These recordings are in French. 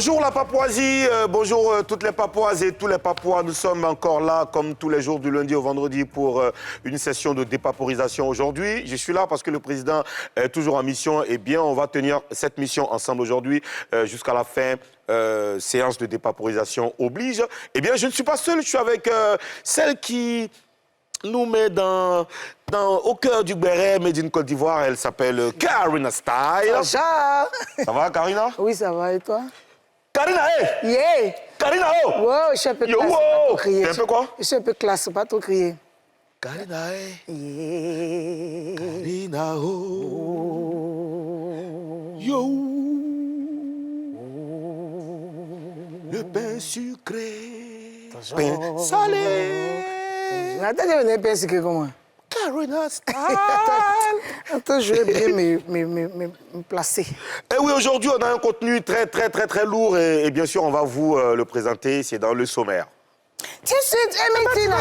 Bonjour la Papouasie, bonjour toutes les Papouases et tous les Papouas. Nous sommes encore là, comme tous les jours du lundi au vendredi, pour une session de dépaporisation aujourd'hui. Je suis là parce que le président est toujours en mission. Eh bien, on va tenir cette mission ensemble aujourd'hui jusqu'à la fin. Séance de dépaporisation oblige. Eh bien, je ne suis pas seul, je suis avec celle qui nous met au cœur du béret, Made in Côte d'Ivoire. Elle s'appelle Karina Style. Ça va, Karina? Oui, ça va, et toi? Karina, hey! Yeah! Karina, oh! Wow, je suis un peu classe, wow. pas trop crier. T'es un peu quoi? Je suis un peu classe, pas trop crier. Karina, hey! Yeah! Karina, oh! Yo! Le pain sucré, pain salé. Attends, on est pain sucré comment? Karina Style. Attends, je vais bien me placer. Et oui, aujourd'hui, on a un contenu très lourd et bien sûr, on va vous le présenter. C'est dans le sommaire. Tout de suite, Emitina.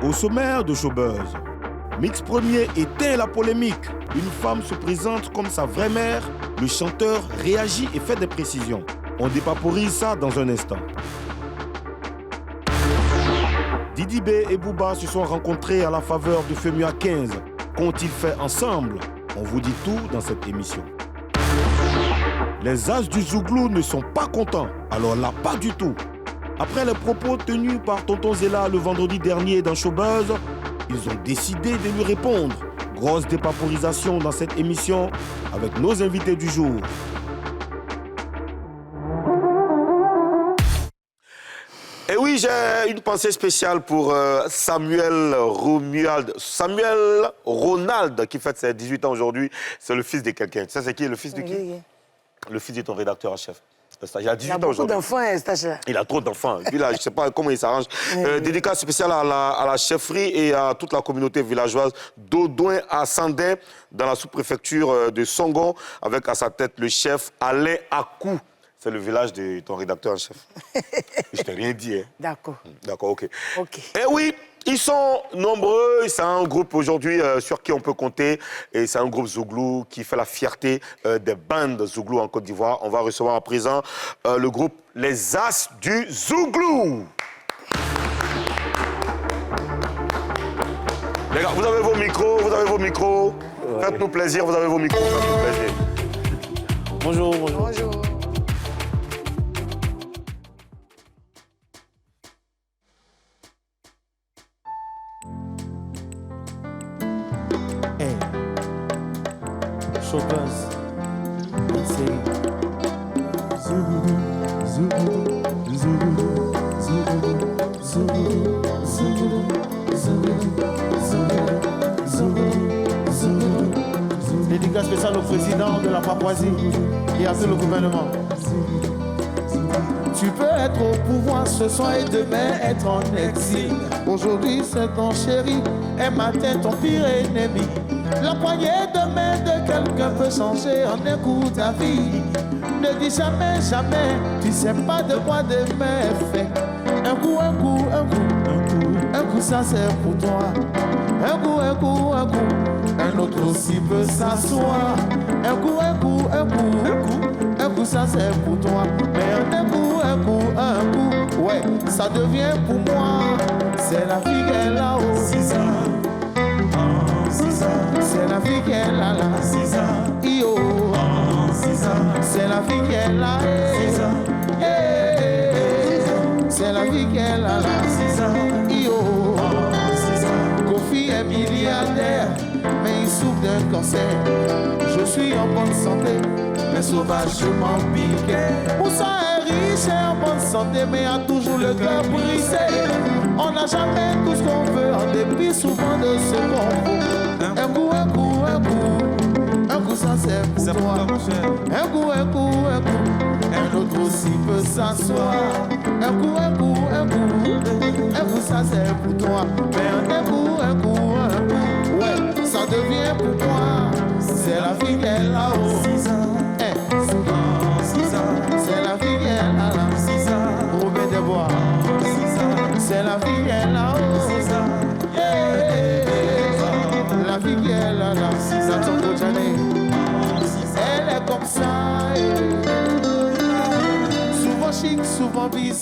Au sommaire de Showbuzz, Mix Premier éteint la polémique. Une femme se présente comme sa vraie mère. Le chanteur réagit et fait des précisions. On dépaporise ça dans un instant. Didi B et Booba se sont rencontrés à la faveur de FEMUA 15. Qu'ont-ils fait ensemble? On vous dit tout dans cette émission. Les As du Zouglou ne sont pas contents. Alors là, pas du tout. Après les propos tenus par Tonton Zella le vendredi dernier dans Showbuzz, ils ont décidé de lui répondre. Grosse dépaporisation dans cette émission avec nos invités du jour. Et oui, j'ai une pensée spéciale pour Samuel Ronald qui fête ses 18 ans aujourd'hui. C'est le fils de quelqu'un. Tu sais c'est qui? Le fils de qui? Le fils de ton rédacteur en chef. Il a 18 ans aujourd'hui. Il a beaucoup d'enfants, hein, stage-là. Il a trop d'enfants. Puis là, je ne sais pas comment il s'arrange. Dédicace spéciale à la chefferie et à toute la communauté villageoise d'Audouin à Sandin, dans la sous-préfecture de Songon, avec à sa tête le chef Alain Akou. C'est le village de ton rédacteur en chef. Je t'ai rien dit. Hein. D'accord. D'accord, ok. Ok. Et oui, ils sont nombreux. C'est un groupe aujourd'hui sur qui on peut compter. Et c'est un groupe Zouglou qui fait la fierté des bandes Zouglou en Côte d'Ivoire. On va recevoir à présent le groupe Les As du Zouglou. Les gars, vous avez vos micros, Ouais. Faites-nous plaisir, vous avez vos micros, faites-nous plaisir. Bonjour. Bonjour. Hey. Showbuzz. Une série. Dédicace spéciale au président de la Papouasie et à tout le gouvernement. Tu peux être au pouvoir ce soir et demain être en exil. Aujourd'hui c'est ton chéri et matin ton pire ennemi. La poignée de main de quelqu'un peut changer en un coup ta vie. Ne dis jamais, tu sais pas de quoi demain est fait. Un coup, ça c'est pour toi. Un coup, un autre aussi peut s'asseoir. Un coup, ça c'est pour toi. Mais un coup, ouais, ça devient pour moi. C'est la vie qu'elle a au 6 ans. C'est la vie qu'elle a là. 6 ans. Yo. 6 ans. C'est la vie qu'elle a. 6 ans. C'est la vie qu'elle a là. 6 ans. Yo. 6 ans. Kofi est milliardaire, mais il souffre d'un cancer. Je suis en bonne santé, mais sauvagement piqué. Moussa est riche et en bonne santé, mais a toujours le cœur brisé. On n'a jamais tout ce qu'on veut, en dépit souvent de ce qu'on veut. Un coup, ça c'est pour toi. Un coup, un autre aussi peut s'asseoir. Un coup, ça c'est pour toi. Mais un coup, ouais, ça devient pour moi. C'est la vie qu'elle a au 6 ans. C'est la vie qu'elle a là. 6 ans. Robin des Bois. C'est la vie qu'elle a au 6 ans. La vie qu'elle a là. 6 ans.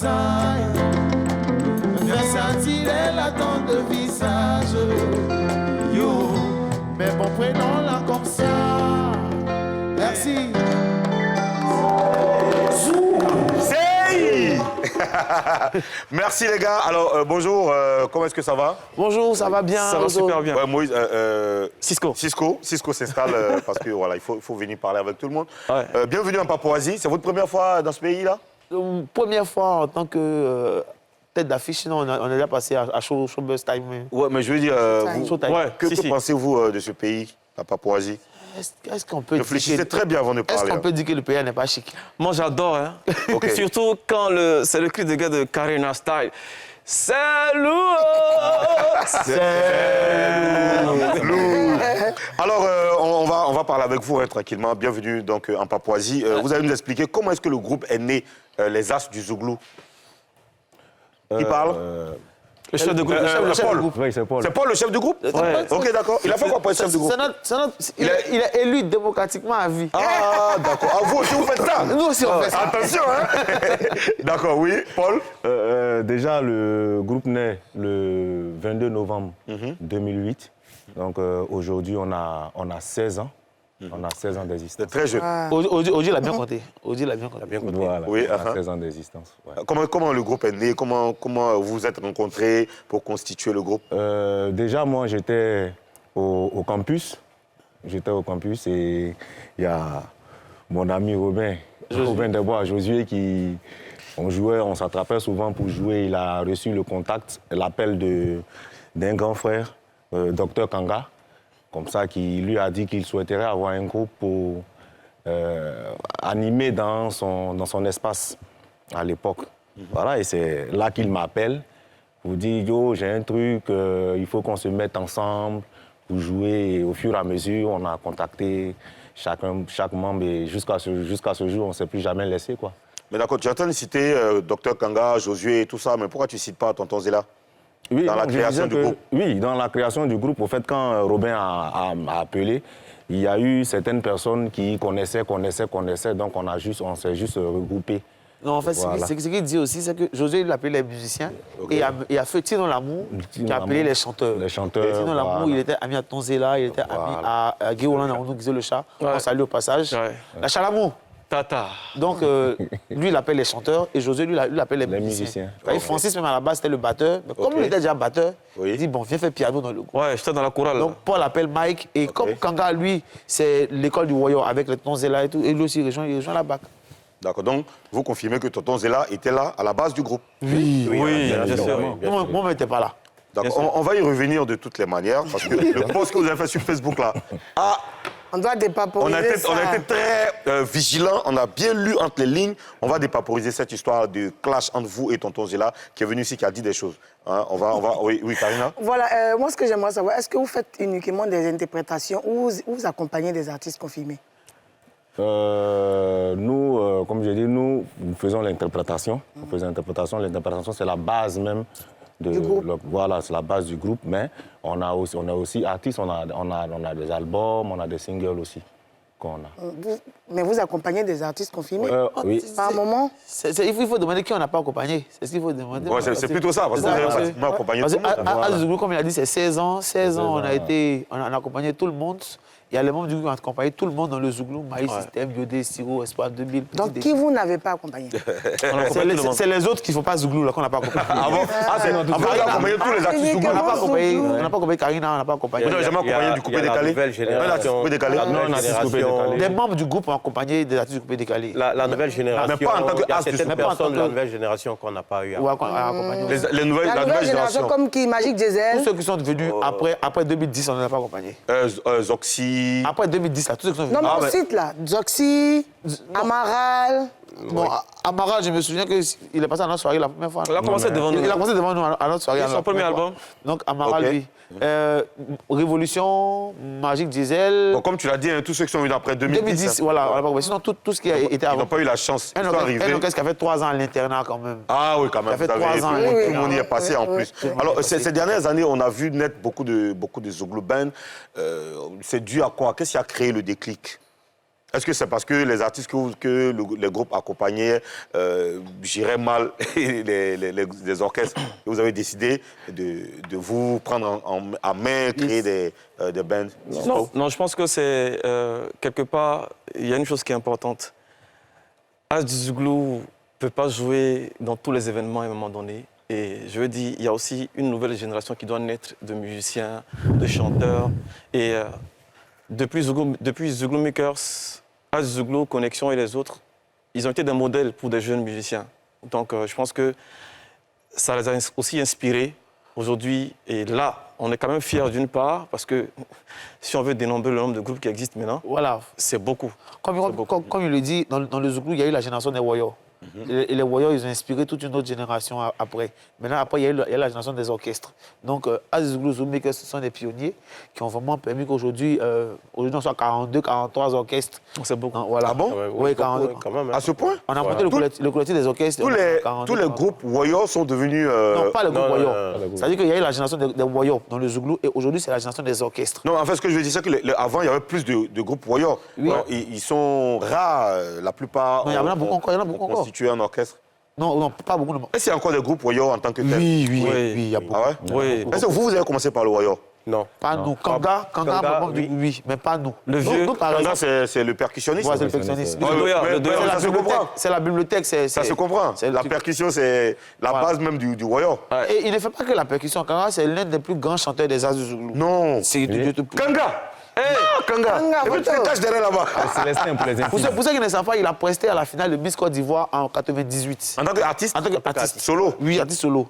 design. Versatile, elle a tant de visages. Yo, mais bon, prenons-la comme ça. Merci. Hey. Merci les gars. Alors bonjour, comment est-ce que ça va? Bonjour, ça va bien? Ça va super bien. Ouais, Moïse, Cisco. Cisco s'installe parce que voilà, il faut venir parler avec tout le monde. Ouais. Bienvenue en Papouasie. C'est votre première fois dans ce pays-là? Première fois en tant que tête d'affiche, sinon on est déjà passé à Showbuzz Time. Ouais, mais je veux dire, Showtime. Ouais, que pensez-vous de ce pays, la Papouasie? Est-ce qu'on peut Réfléchissez très bien avant de Est-ce parler. qu'on peut dire que le pays n'est pas chic? Moi, j'adore. Hein. Ok. Surtout quand c'est le cri de guerre de Karina Style. C'est lourd. Alors, on va parler avec vous hein, tranquillement. Bienvenue donc en Papouasie. Vous allez nous expliquer comment est-ce que le groupe est né, les As du Zouglou. Qui parle? Le chef de groupe. le chef Paul. du groupe. Oui, c'est Paul. C'est Paul le chef du groupe? Ouais. Ok, d'accord. Il a fait quoi pour être chef du groupe? Il est élu démocratiquement à vie. Ah, d'accord. Ah, vous aussi, vous faites ça? Nous aussi, on fait ça. Attention, hein? D'accord, oui. Paul? Déjà, le groupe naît le 22 novembre 2008. Donc aujourd'hui, on a 16 ans. On a 16 ans C'est d'existence. très jeune. Oji, il a bien compté. Oji, il a bien compté. Voilà, Oui, on a 16 ans d'existence. Ouais. Comment le groupe est né? Comment vous vous êtes rencontrés pour constituer le groupe? Déjà, moi, j'étais au campus. J'étais au campus et il y a mon ami Robin Desbois, Josué, on s'attrapait souvent pour jouer. Il a reçu le contact, l'appel d'un grand frère, Dr Kanga, comme ça, qui lui a dit qu'il souhaiterait avoir un groupe pour animer dans son espace à l'époque. Voilà, et c'est là qu'il m'appelle pour dire « Yo, j'ai un truc, il faut qu'on se mette ensemble pour jouer. » Et au fur et à mesure, on a contacté chaque membre et jusqu'à ce jour, on ne s'est plus jamais laissé, quoi. Mais d'accord, tu es en train de citer Dr Kanga, Josué et tout ça, mais pourquoi tu ne cites pas Tonton Zéla? Oui, Dans la donc, je création disais du que- groupe. Oui, dans la création du groupe, au fait, quand Robin a appelé, il y a eu certaines personnes qui connaissaient, donc on s'est juste regroupés. Non, en fait, Voilà. ce qu'il dit aussi, c'est que Josué, il appelait les musiciens. Ok. Et il a fait Tino Lamour, Tino qui a appelé Lamour. les chanteurs. Les chanteurs, Et Tino Lamour, voilà. il était ami à Tonzela, il était ami à Guy Hollande, on disait le chat. On salue au passage. Ouais. La Chalamour. Tata. Donc, lui, il appelle les chanteurs et Josué, lui, il appelle les musiciens. musiciens. Francis, même à la base, c'était le batteur. Mais comme Ok. il était déjà batteur, Oui. il dit, bon, viens faire piano dans le groupe. Ouais, j'étais dans la chorale. Donc, Paul appelle Mike. Et comme Kanga, lui, c'est l'école du Royaume avec les Tonzela et tout, et lui aussi, il rejoint la BAC. D'accord, donc vous confirmez que Tonton Zéla était là à la base du groupe. Oui, bien sûr. Moi, je n'étais pas là. D'accord, on va y revenir de toutes les manières, parce que le post que vous avez fait sur Facebook là, On doit dépaporiser on a été très vigilants, on a bien lu entre les lignes. On va dépaporiser cette histoire de clash entre vous et Tonton Zéla, qui est venu ici, qui a dit des choses. Hein, oui, Karina? Voilà, moi ce que j'aimerais savoir, est-ce que vous faites uniquement des interprétations ou vous accompagnez des artistes confirmés? Nous, comme je dis, nous faisons l'interprétation. On fait l'interprétation. L'interprétation, c'est la base même Du groupe. Voilà, c'est la base du groupe. Mais on est aussi artistes, on a des albums, on a des singles aussi qu'on a. Mais vous accompagnez des artistes confirmés? Oui. Par moment? Il faut demander qui on n'a pas accompagné. C'est ce qu'il faut demander. Ouais, c'est plutôt ça, parce que vous avez pratiquement accompagné tout Parce le monde. que Azoulou, comme il a dit, c'est 16 ans. 16 ans, on a accompagné tout le monde. Il y a les membres du groupe qui ont accompagné tout le monde dans le Zouglou, Maïs System, Yodé, Siro, Espoir 2000. Donc qui vous n'avez pas accompagné? C'est les autres qui ne font pas Zouglou là qu'on n'a pas accompagné. Ah bon? Vous avez accompagné tous les artistes uniquement Zouglou. On n'a pas accompagné Karina, on n'a pas accompagné. Vous n'avez jamais accompagné du coupé décalé? Un artiste coupé décalé? Non, on a dit coupé décalé. Des membres du groupe ont accompagné des artistes du coupé décalé. La nouvelle génération, mais pas en tant que il y a as du certaines soupe. personnes de la nouvelle génération qu'on n'a pas eu. Ou accompagné. La nouvelle génération. Comme qui, Magic Tous Diesel? ceux qui sont venus après 2010, on ne les a pas accompagnés. Zoxy. Après 2010, là, tous ceux qui sont venus. Non, mais Ah, on mais- cite là, Zoxy, Amaral. Bon, Amara, je me souviens qu'il est passé à notre soirée la première fois. Il a commencé devant nous. Il a commencé devant nous à notre soirée. Et son la première premier fois. album? Donc, Amara, Ok. lui. Révolution, Magic Diesel. Bon, comme tu l'as dit, hein, tous ceux qui sont venus après 2010, 2010, hein, voilà, on l'a pas compris. Sinon, tout ce qui a été ils avant. n'ont pas eu la chance. Ils Un sont arrivés. orchestre qui a fait 3 ans à l'internat quand même. Ah oui, quand même. Ça fait vous avez- 3 ans, tout le monde- oui, tout le monde y est passé en plus. Alors, passé. ces dernières années, on a vu naître beaucoup de Zouglou Band. C'est dû à quoi? Qu'est-ce qui a créé le déclic? Est-ce que c'est parce que les artistes que les groupes accompagnaient géraient mal les orchestres que vous avez décidé de vous prendre en main, créer des bands? Non, je pense que c'est quelque part, il y a une chose qui est importante. As du Zouglou ne peut pas jouer dans tous les événements à un moment donné. Et je veux dire, il y a aussi une nouvelle génération qui doit naître de musiciens, de chanteurs. Et depuis Zouglou Makers, As Zouglou, Connexion et les autres, ils ont été des modèles pour des jeunes musiciens. Donc je pense que ça les a aussi inspirés aujourd'hui. Et là, on est quand même fiers d'une part, parce que si on veut dénombrer le nombre de groupes qui existent maintenant, Voilà. c'est beaucoup. Comme il le dit, dans le Zouglou, il y a eu la génération des Warriors. Et les Warriors, ils ont inspiré toute une autre génération après. Maintenant, après, il y a la génération des orchestres. Donc, As Zouglou, Zouglou Makers, ce sont des pionniers qui ont vraiment permis qu'aujourd'hui, on soit 42, 43 orchestres. C'est beaucoup. Voilà. Ah bon? Oui, 42. Quand même. À ce point? On a monté le collectif des orchestres. Tous les groupes Warriors sont devenus... Non, pas le groupe non, Warriors. non, C'est-à-dire qu'il y a eu la génération des Warriors dans le Zouglou et aujourd'hui, c'est la génération des orchestres. Non, en fait, ce que je veux dire, c'est qu'avant, il y avait plus de groupes Warriors. Oui. Alors, ils sont rares, la plupart. Non, il y en a beaucoup encore, Constitués en orchestre. Non, pas beaucoup. Est-ce qu'il y a encore des groupes Warriors en tant que tel? Oui, il y a beaucoup. Ah ouais? Oui. Est-ce que vous avez commencé par le Warrior? Non. Pas nous. Kanga, vraiment, oui. Oui, mais pas nous. Le vieux, Nous, par Kanga, exemple, c'est le percussionniste. ouais, c'est le percussionniste. Le doya, mais- le doya. mais- C'est la ça se bibliothèque. comprend. C'est la bibliothèque. Ça se comprend. c'est le La truc. percussion, c'est la Voilà. base même du Warrior. Et il ne fait pas que la percussion. Kanga, c'est l'un des plus grands chanteurs des As du Zouglou. Non. C'est Kanga! Kanga! Kanga, Et puis tu te caches derrière là-bas. Célestin pour les Pour intimes. ceux qui ne savent pas, il a presté à la finale de Miss Côte d'Ivoire en 98. En tant qu'artiste? En tant qu'artiste. Solo? Oui, artiste solo.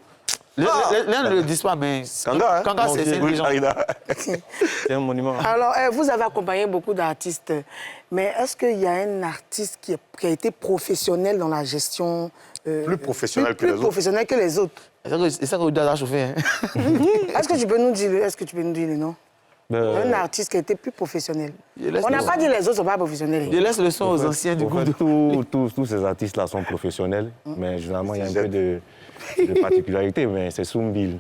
L'un ne le dit pas, mais Kanga, hein? Kanga, c'est une Oui, légende. Aïda. C'est un monument. Alors, vous avez accompagné beaucoup d'artistes, mais est-ce qu'il y a un artiste qui a été professionnel dans la gestion Plus professionnel que les autres. professionnel que les autres. C'est ça que vous doit chauffer. Hein. Est-ce que tu peux nous dire le nom? Un artiste qui a été plus professionnel. On n'a pas dit les autres ne sont pas professionnels. Je laisse le son aux anciens du En groupe. fait, tous ces artistes-là sont professionnels, mais généralement, il y a un peu de particularité, mais c'est Soumbil.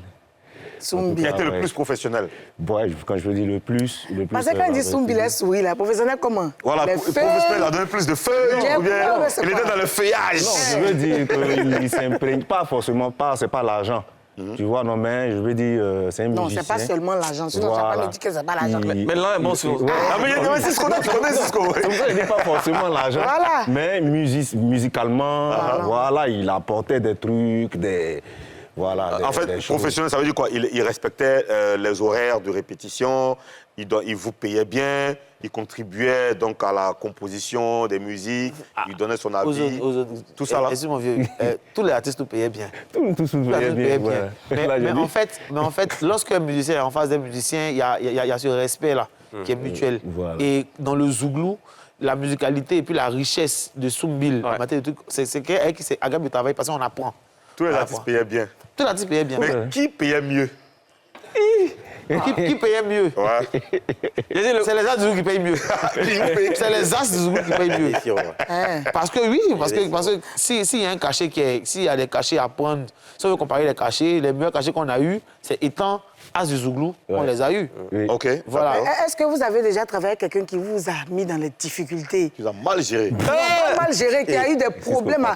Soumbi. Qui a été le Ouais. plus professionnel. Ouais, quand je veux dire le plus... Parce que quand il dit Soumbi, il a souri, là. Professionnel comment? Voilà, Les professionnel, il a feuilles. donné plus de feuilles, Non, ou bien mais c'est il était pas- dans le feuillage. Je veux dire qu'il ne s'imprègne pas forcément, c'est pas l'argent. Tu vois, non, mais je veux dire, c'est un Non, musicien. c'est pas seulement l'argent. Sinon, tu vas pas me dire que c'est pas l'argent. Mais là, bon, sur... Ouais. Ah, mais il y avait Cisco, tu connais Cisco. C'est pour ça qu'il n'est pas forcément l'argent. Voilà. Mais musicalement, voilà, il apportait des trucs, des... Voilà, En des fait, choses. professionnel, ça veut dire quoi? Il respectait les horaires de répétition, il vous payait bien, il contribuait donc à la composition des musiques, il donnait son avis. Tout ça là. Excuse mon vieux, tous les artistes nous payaient bien. Tout Tous les artistes nous payaient bien. ouais. Là, Mais j'ai dit. en fait, lorsqu'un musicien est en face d'un musicien, il y a ce respect-là qui est mutuel. Voilà. Et dans le Zouglou, la musicalité et puis la richesse de Soumbil, en matière de trucs, c'est qu'avec qui c'est agréable de travailler parce qu'on apprend. Tous les On artistes apprend. payaient bien. Tous les artistes payaient bien. Mais qui payait mieux? Qui payait mieux? Ouais. C'est les As du Zouglou qui payent mieux. C'est les As du Zouglou qui payent mieux. Hein. Parce que oui, parce que s'il y a un cachet s'il y a des cachets à prendre, si on veut comparer les cachets, les meilleurs cachets qu'on a eus, c'est étant As du Zouglou, on les a eus. Oui. OK. Voilà. Est-ce que vous avez déjà travaillé avec quelqu'un qui vous a mis dans les difficultés? Tu as mal géré. Pas mal géré, qui a eu des problèmes à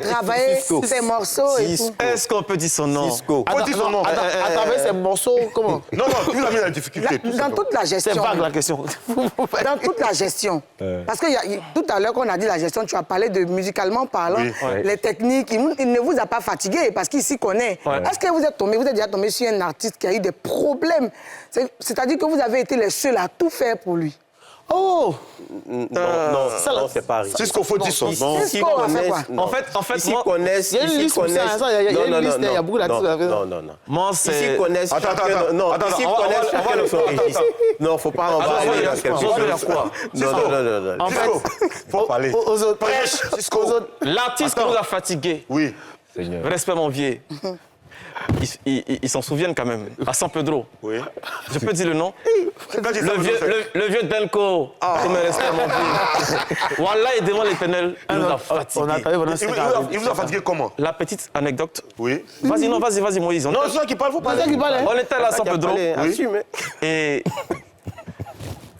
travailler ses morceaux et tout. Est-ce qu'on peut dire son nom? Faut dire son nom. À travers ces morceaux, comment? Non, tu l'as mis dans la difficulté. tout Dans simplement. toute la C'est gestion. vague la question. Dans toute la gestion. Parce que tout à l'heure, qu'on a dit la gestion, tu as parlé de musicalement parlant, Oui. les techniques, il ne vous a pas fatigué parce qu'il s'y connaît. Est-ce que vous êtes déjà tombé sur un artiste qui a eu des problèmes? C'est-à-dire que vous avez été les seuls à tout faire pour lui. Oh! Non, Ça, là, c'est pas arrivé. Cisco, faut dire son nom. Cisco a fait quoi? Non. En fait, Ici moi, connaissent. il y a une ici liste pour ça, connaissent- ça, il y a une Non, liste, non, il y a beaucoup d'artistes non, à faire. non, non, non. moi Ici c'est... connaissent. Attends, chacun- attends, Non, attends, ici on va- connaissent on va chacun le de son faire. registre. Non, faut pas Attends, embarquer attends, dans quelque attends, chose. attends, quoi? Non, non, non, non. En fait, Faut parler. aux autres, Prêche, Cisco. L'artiste qui nous a fatigués, Oui. Seigneur. respect mon vieux, ils s'en souviennent quand même, à San Pedro. Oui. Je peux dire le nom? Quand tu sais, Le vieux Delco, tout mes respects mon vieux. Wallah, et devant les pénels, il nous a on a fatigués. travaillé pendant 5 ans. il vous a fatigué comment? La petite anecdote. Oui. Vas-y, non, vas-y, Moïse. Non, c'est toi qui parle, faut C'est ça parler. qui parle, hein? On était là à San Pedro Assume. et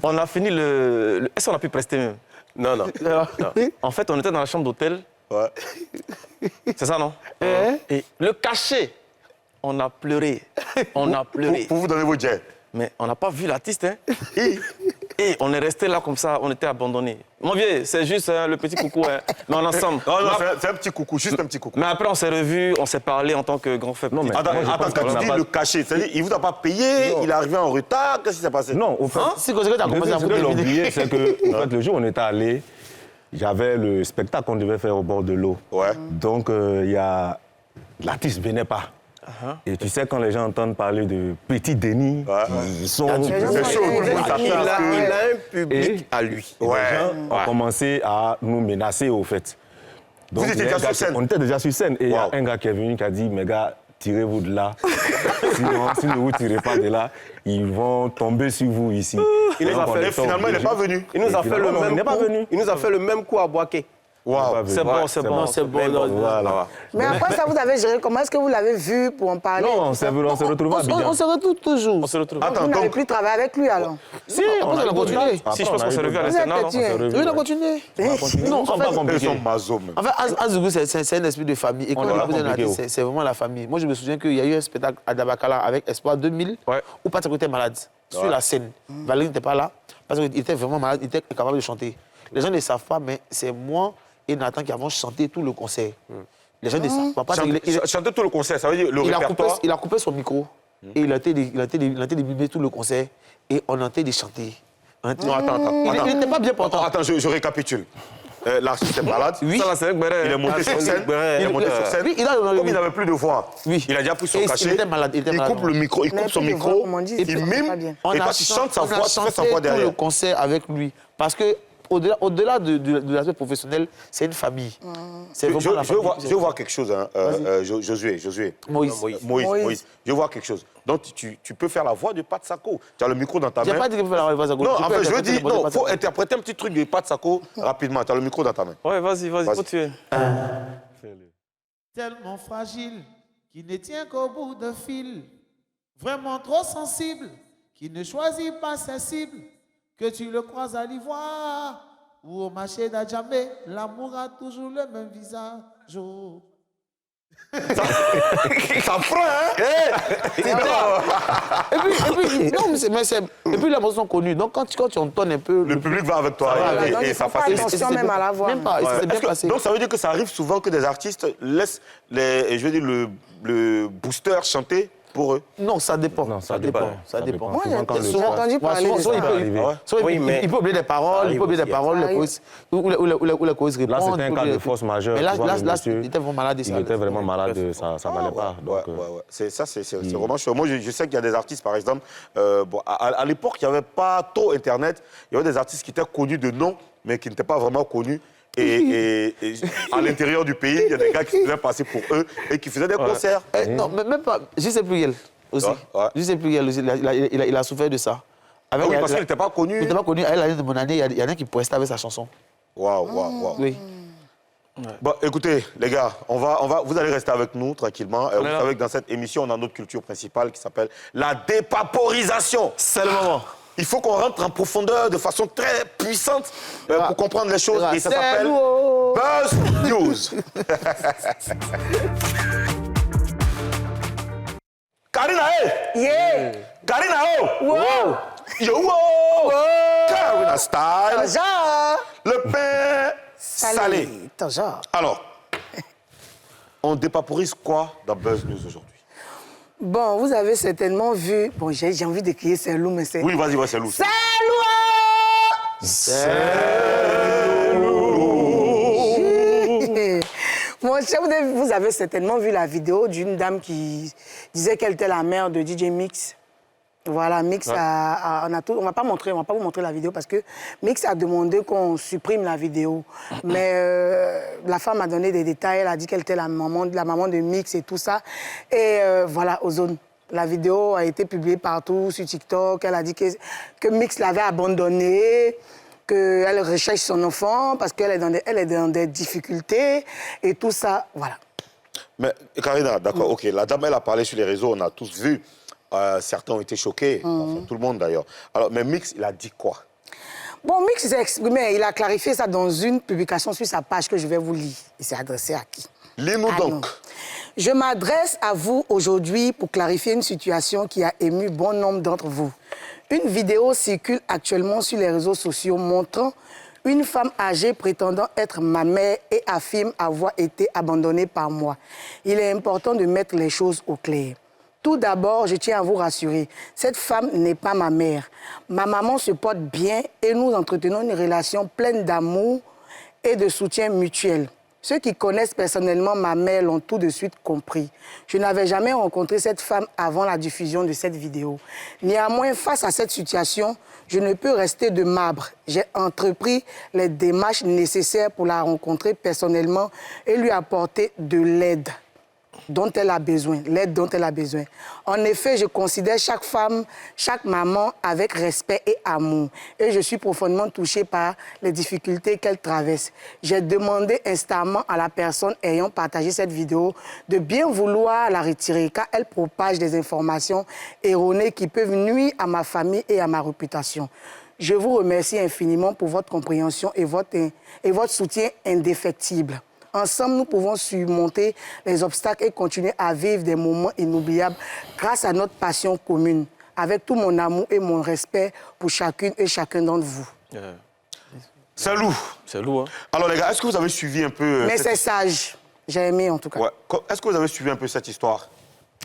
On a fini le... Est-ce qu'on a pu prester même? Non, non. En fait, on était dans la chambre d'hôtel. Ouais. C'est ça, non? Et le cachet, on a pleuré. On a pleuré. Pour vous donner vos jets. Mais on n'a pas vu l'artiste, hein? Et on est resté là comme ça, on était abandonnés. Mon vieux, c'est juste le petit coucou, hein. Mais on est ensemble. Non, non, c'est un petit coucou, juste un petit coucou. Mais après, on s'est revus, on s'est parlé en tant que grand frère. Non, mais Attends, quand tu dis le cachet, c'est-à-dire il vous a pas payé, il est arrivé en retard, qu'est-ce qui s'est passé? Non, au fait, Si quand tu as commencé à ce vous que j'ai deviner. oublié, c'est que en fait, le jour où on était allé, il y avait le spectacle qu'on devait faire au bord de l'eau. Ouais. Donc, il y a... l'artiste ne venait pas. Et tu sais, quand les gens entendent parler de Petit Denis, ils sont... C'est chaud, tout le monde s'appelle. Il a un public à lui. Les gens ont commencé à nous menacer, au fait. Donc, Vous étiez il y a déjà un gars sur scène? On était déjà sur scène. Et il y a Wow. un gars qui est venu qui a dit, mes gars, tirez-vous de là. Sinon, si vous ne tirez pas de là, ils vont tomber sur vous ici. Il nous a Donc, on fait- était Finalement, il n'est obligés. pas venu. Il nous a Et fait le finalement, il même n'est pas coup. venu. Il nous a fait le même coup à Boaké. Waouh. C'est bon, c'est bon. C'est bon, non, Voilà. Mais après ça, vous avez géré comment? Est-ce que vous l'avez vu pour en parler? Non, on s'est retrouvé à Abidjan. On se retrouve toujours. On se retrouve. Attends, Vous n'avez donc, plus travaillé avec lui alors? Si, on a continué. Si, je pense qu'on s'est revus à Vous l'Estana, êtes non? têtu, hein? Oui, on a continué. Non, c'est pas ils compliqué. sont maso, même. En fait, Azougou, c'est un esprit de famille. Et quand On on est écoute un compliqué, artiste, c'est vraiment la famille. Moi, je me souviens qu'il y a eu un spectacle à Dabakala avec Espoir 2000, Ouais. où Patrick était malade, sur la scène. Valérie n'était pas là, parce qu'il était vraiment malade, il était incapable de chanter. Les gens ne savent pas, mais c'est moi et Nathan qui avons chanté tout le concert. Les gens ne savent pas. Parce qu'il- Chanter tout le concert, ça veut dire le répertoire. il a coupé son micro, et il a été de mimer tout le concert, et on a été de chanter. Non, attends. Il n'était pas bien portant. Attends, je récapitule. L'artiste est malade. Oui. Ça, là, c'est avec Béré. Il est monté sur scène. Il est monté sur scène. Oui, Comme il n'avait plus de voix, Oui. il a déjà pris son Et cachet. il était malade, il était malade. coupe le micro, il Mais coupe son plus de voix, micro, comme on dit, il c'est pas mime. bien. Et quand il chante sa voix, tu fais sa voix tout le derrière. concert avec lui. Parce que au-delà de l'aspect professionnel, c'est une famille. C'est vraiment la famille. Je veux voir quelque chose, hein, Josué. Moïse. Je veux voir quelque chose. Donc, tu peux faire la voix de Pat Sako. Tu as le micro dans ta J'ai main. pas dit que je peux la voix à gauche. Non, Tu en peux fait, je veux interpréter dire, le voix de non, il Pat faut Sako. interpréter un petit truc de Pat Sako rapidement. Tu as le micro dans ta main. Ouais, vas-y, continue. Tellement fragile, qui ne tient qu'au bout d'un fil. Vraiment trop sensible, qui ne choisit pas ses cibles. Que tu le croises à l'ivoire ou au marché d'Adjamé, l'amour a toujours le même visage. Oh. Ça prend, hein? Et puis les mots sont connus. Donc quand tu entonnes un peu, Le public va avec toi Donc, et il ça faut pas facilite. attention même à la voix. Même pas, et c'est bien Est-ce que- passé. donc ça veut dire que ça arrive souvent que des artistes laissent le booster chanter pour eux. Non, ça dépend. Non, ça dépend. Ça dépend. Moi, Souvent, quand j'ai le souvent choix- entendu parler de souvent, ça. il peut- arriver. souvent, Oui, il- mais il peut oublier des paroles, il peut oublier des paroles, les choristes- ou les choristes Là, répondent. c'était un il peut cas de oublier- force majeure. Mais là, tu vois, le là, monsieur, il était vraiment malade. il était vraiment malade, ça ne valait pas. Donc, Ouais. C'est vraiment chaud. Moi, je sais qu'il y a des artistes, par exemple, à l'époque, il n'y avait pas trop Internet. Il y avait des artistes qui étaient connus de nom, mais qui n'étaient pas vraiment connus. Et à l'intérieur du pays, il y a des gars qui se faisaient passer pour eux et qui faisaient des concerts. Non, mais même pas. Je sais plus elle aussi. Ouais. Je sais plus elle aussi. Il a souffert de ça. Ah oui, parce qu'il n'était pas connu. Il n'était pas connu. À l'année de mon année, il y en a qui prestait avec sa chanson. Waouh. Oui. Bon, écoutez, les gars, vous allez rester avec nous tranquillement. Vous là. savez que dans cette émission, on a notre culture principale qui s'appelle la dépaporisation. C'est le moment. Il faut qu'on rentre en profondeur de façon très puissante pour comprendre les choses. Et ça C'est s'appelle lourd. Buzz News. Karina, hey! Yeah! Karina, oh! Wow! Yo, wow! Karina Style. Bonjour! Le pain salé. Bonjour. Alors, on dépaporise quoi dans Buzz News aujourd'hui? Bon, vous avez certainement vu... Bon, j'ai envie de crier c'est loup, mais c'est... Oui, vas-y, c'est lourd. C'est lourd! Mon cher, vous avez certainement vu la vidéo d'une dame qui disait qu'elle était la mère de DJ Mix. Voilà, Mix on va pas vous montrer la vidéo parce que Mix a demandé qu'on supprime la vidéo. Mais la femme a donné des détails, elle a dit qu'elle était la maman de Mix et tout ça. Et voilà, Ozone. La vidéo a été publiée partout sur TikTok. Elle a dit que Mix l'avait abandonnée, qu'elle recherche son enfant parce qu'elle est dans des difficultés et tout ça. Voilà. Mais Karina, d'accord, ok, la dame, elle a parlé sur les réseaux, on a tous vu. Certains ont été choqués, enfin, tout le monde d'ailleurs. Alors, mais Mix, il a dit quoi? Bon, Mix s'est exprimé, il a clarifié ça dans une publication sur sa page que je vais vous lire. Il s'est adressé à qui? Lis-nous donc. Je m'adresse à vous aujourd'hui pour clarifier une situation qui a ému bon nombre d'entre vous. Une vidéo circule actuellement sur les réseaux sociaux montrant une femme âgée prétendant être ma mère et affirme avoir été abandonnée par moi. Il est important de mettre les choses au clair. Tout d'abord, je tiens à vous rassurer, cette femme n'est pas ma mère. Ma maman se porte bien et nous entretenons une relation pleine d'amour et de soutien mutuel. Ceux qui connaissent personnellement ma mère l'ont tout de suite compris. Je n'avais jamais rencontré cette femme avant la diffusion de cette vidéo. Néanmoins, face à cette situation, je ne peux rester de marbre. J'ai entrepris les démarches nécessaires pour la rencontrer personnellement et lui apporter de l'aide dont elle a besoin, l'aide dont elle a besoin. En effet, je considère chaque femme, chaque maman avec respect et amour. Et je suis profondément touchée par les difficultés qu'elle traverse. J'ai demandé instamment à la personne ayant partagé cette vidéo de bien vouloir la retirer, car elle propage des informations erronées qui peuvent nuire à ma famille et à ma réputation. Je vous remercie infiniment pour votre compréhension et votre soutien indéfectible. Ensemble, nous pouvons surmonter les obstacles et continuer à vivre des moments inoubliables grâce à notre passion commune, avec tout mon amour et mon respect pour chacune et chacun d'entre vous. C'est lourd. C'est lourd, hein? Alors les gars, est-ce que vous avez suivi un peu... Mais c'est sage. J'ai aimé en tout cas. Ouais. Est-ce que vous avez suivi un peu cette histoire?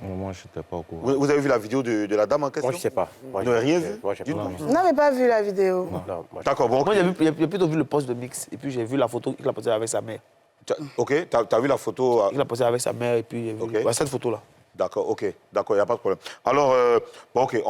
Moi, je n'étais pas au courant. Vous avez vu la vidéo de la dame en question? Moi, je sais pas. Vous n'avez rien vu? Moi, j'ai pas. Vous n'avez pas vu la vidéo? Non, moi, D'accord, bon. Moi, j'ai plutôt vu le post de Mix, et puis j'ai vu la photo qu'il a posée avec sa mère. Ok, t'as vu la photo? Il a posé avec sa mère, et puis Ok. ouais, cette photo-là. D'accord, ok, d'accord, il n'y a pas de problème. Alors, bon, ok,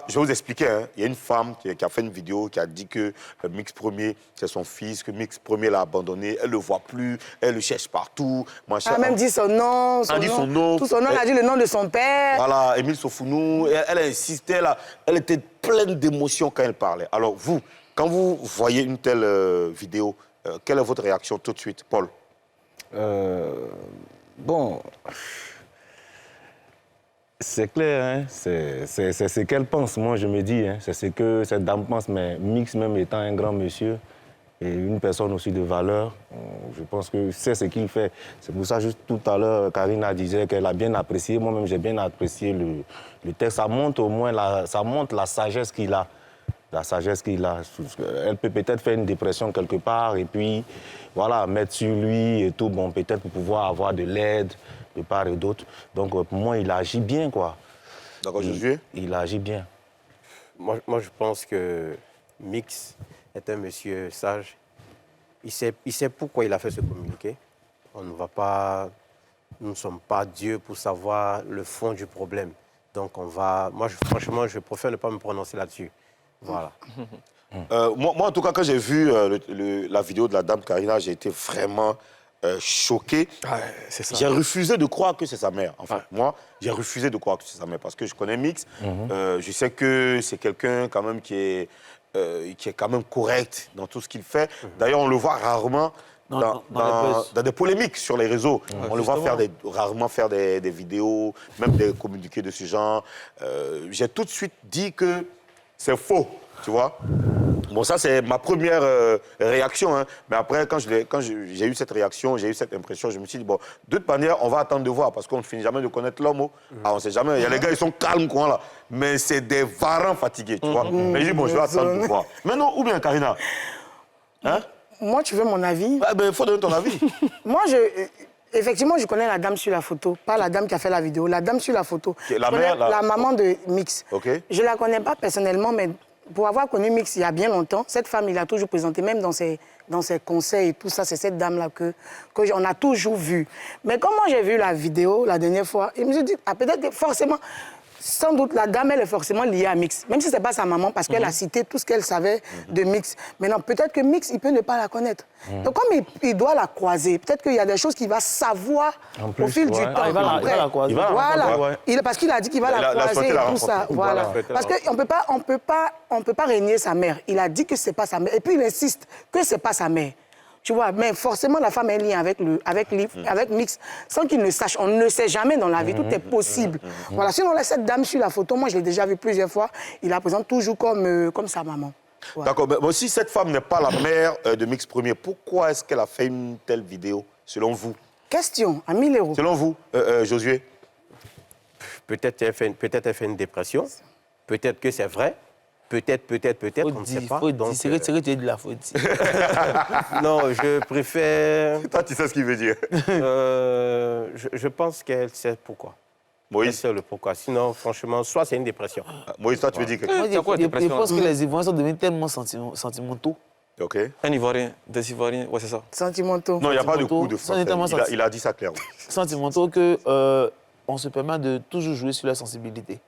je vais vous expliquer. Hein. Il y a une femme qui a fait une vidéo qui a dit que Mix Premier, c'est son fils, que Mix Premier l'a abandonné, elle ne le voit plus, elle le cherche partout. Elle a même dit son nom, Elle a dit son nom. Tout son nom, elle a dit le nom de son père. Voilà, Émile Sofounou, elle a insisté, elle était pleine d'émotions quand elle parlait. Alors, vous, quand vous voyez une telle vidéo, quelle est votre réaction tout de suite, Paul? Bon, c'est clair, hein? C'est ce qu'elle pense, moi je me dis. Hein? C'est ce que cette dame pense, mais Mix même étant un grand monsieur et une personne aussi de valeur, je pense que c'est ce qu'il fait. C'est pour ça, juste tout à l'heure, Karina disait qu'elle a bien apprécié, moi-même j'ai bien apprécié le texte. Ça montre au moins la sagesse qu'il a. La sagesse qu'il a. Elle peut peut-être faire une dépression quelque part et puis, voilà, mettre sur lui et tout, bon, peut-être pour pouvoir avoir de l'aide de part et d'autre. Donc, pour moi, il agit bien, quoi. D'accord, Josué? Il agit bien. moi, je pense que Mix est un monsieur sage. Il sait pourquoi il a fait ce communiqué. Nous ne sommes pas Dieu pour savoir le fond du problème. Donc, franchement, je préfère ne pas me prononcer là-dessus. Voilà. Moi, en tout cas, quand j'ai vu la vidéo de la dame Karina, j'ai été vraiment choqué. C'est ça. J'ai refusé de croire que c'est sa mère. Enfin, moi, j'ai refusé de croire que c'est sa mère parce que je connais Mix. Je sais que c'est quelqu'un quand même qui est quand même correct dans tout ce qu'il fait. D'ailleurs, on le voit rarement dans des polémiques sur les réseaux. On le voit rarement faire des vidéos, même des communiqués de ce genre. J'ai tout de suite dit que c'est faux, tu vois. Bon, ça, c'est ma première réaction. Hein. Mais après, quand j'ai eu cette réaction, j'ai eu cette impression, je me suis dit, bon, de toute manière, on va attendre de voir parce qu'on ne finit jamais de connaître l'homme. Ah, on ne sait jamais. Il y a les gars, ils sont calmes, quoi, là. Mais c'est des varans fatigués, tu vois. Mais je dis, bon, je vais attendre de voir. Mais non, ou bien, Karina? Hein? Moi, tu veux mon avis? Ah, ben, il faut donner ton avis. Moi, effectivement, je connais la dame sur la photo, pas la dame qui a fait la vidéo. La dame sur la photo. La maman de Mix. Okay. Je ne la connais pas personnellement, mais pour avoir connu Mix il y a bien longtemps, cette femme, il a toujours présenté, même dans ses conseils et tout ça, c'est cette dame-là qu'on a toujours vue. Mais quand moi j'ai vu la vidéo la dernière fois, je me suis dit, ah, peut-être forcément, sans doute, la dame, elle est forcément liée à Mix. Même si ce n'est pas sa maman, parce qu'elle a cité tout ce qu'elle savait de Mix. Maintenant, peut-être que Mix, il peut ne pas la connaître. Donc, comme il doit la croiser, peut-être qu'il y a des choses qu'il va savoir au fil du temps. Il va la croiser. Voilà. Parce qu'il a dit qu'il va la croiser et tout ça. Voilà. Parce qu'on ne peut pas régner sa mère. Il a dit que ce n'est pas sa mère. Et puis, il insiste que ce n'est pas sa mère. Tu vois, mais forcément, la femme est liée avec Mix, sans qu'il ne sache. On ne sait jamais dans la vie, tout est possible. Voilà, sinon, cette dame sur la photo, moi, je l'ai déjà vue plusieurs fois, il la présente toujours comme sa maman. Ouais. D'accord, mais si cette femme n'est pas la mère de Mix Premier, pourquoi est-ce qu'elle a fait une telle vidéo, selon vous? Question, à 1000 euros. Selon vous, Josué? Peut-être elle fait une dépression. Peut-être que c'est vrai. Peut-être, on ne sait pas. Donc, c'est retiré de la faute. Non, je préfère... Toi, tu sais ce qu'il veut dire. Je pense qu'elle sait pourquoi. Elle Moïse, sait le pourquoi. Sinon, franchement, soit c'est une dépression. Moïse, toi, tu veux dire quelque Moi, chose? C'est quoi, je dépression, pense là? que les Ivoiriens sont devenus tellement sentimentaux. OK. Un Ivoirien, des Ivoiriens, ouais, c'est ça. Sentimentaux. Non, il n'y a pas de coup de Ça, c'est tellement français. Il a dit ça clairement. Sentimentaux que on se permet de toujours jouer sur la sensibilité.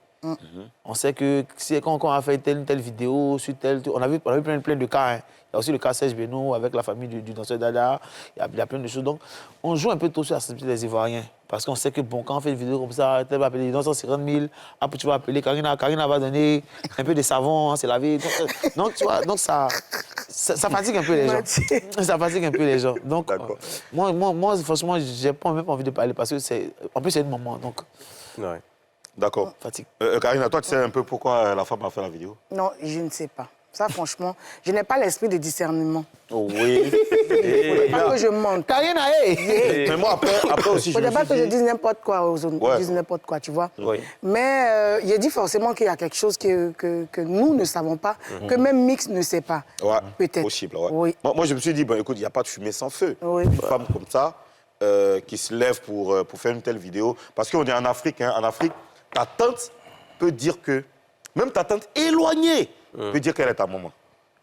On sait que quand on a fait telle vidéo, sur on a vu plein de cas. Hein. Il y a aussi le cas Serge Beno avec la famille du danseur Dada. Il y a plein de choses. Donc, on joue un peu trop sur la sensibilité des Ivoiriens. Parce qu'on sait que, bon, quand on fait une vidéo comme ça, tel va appeler les danseurs 50 000. Après, tu vas appeler Karina va donner un peu de savon, hein, c'est lavé. Donc, tu vois, donc ça fatigue un peu les gens. Ça fatigue un peu les gens. Donc, moi, franchement, j'ai même pas envie de parler parce que en plus, c'est une maman. Donc, Ouais. D'accord. fatigue. Karina, toi, tu sais un peu pourquoi la femme a fait la vidéo? Non, je ne sais pas. Ça, franchement, je n'ai pas l'esprit de discernement. Oh, oui. Il ne faut pas que je monte. Karina, hey! Mais moi, après aussi, Il ne je me faut pas suis que je dit... dise n'importe quoi aux autres. Ouais. Je dise n'importe quoi, tu vois. Oui. Mais il dit forcément qu'il y a quelque chose que nous ne savons pas, que même Mix ne sait pas. Ouais, Peut-être. possible, ouais. Oui. Moi, je me suis dit, bon, écoute, il n'y a pas de fumée sans feu. Oui. Une femme comme ça, qui se lève pour faire une telle vidéo. Parce qu'on est en Afrique, hein. En Afrique, ta tante peut dire que... Même ta tante éloignée peut dire qu'elle est ta maman.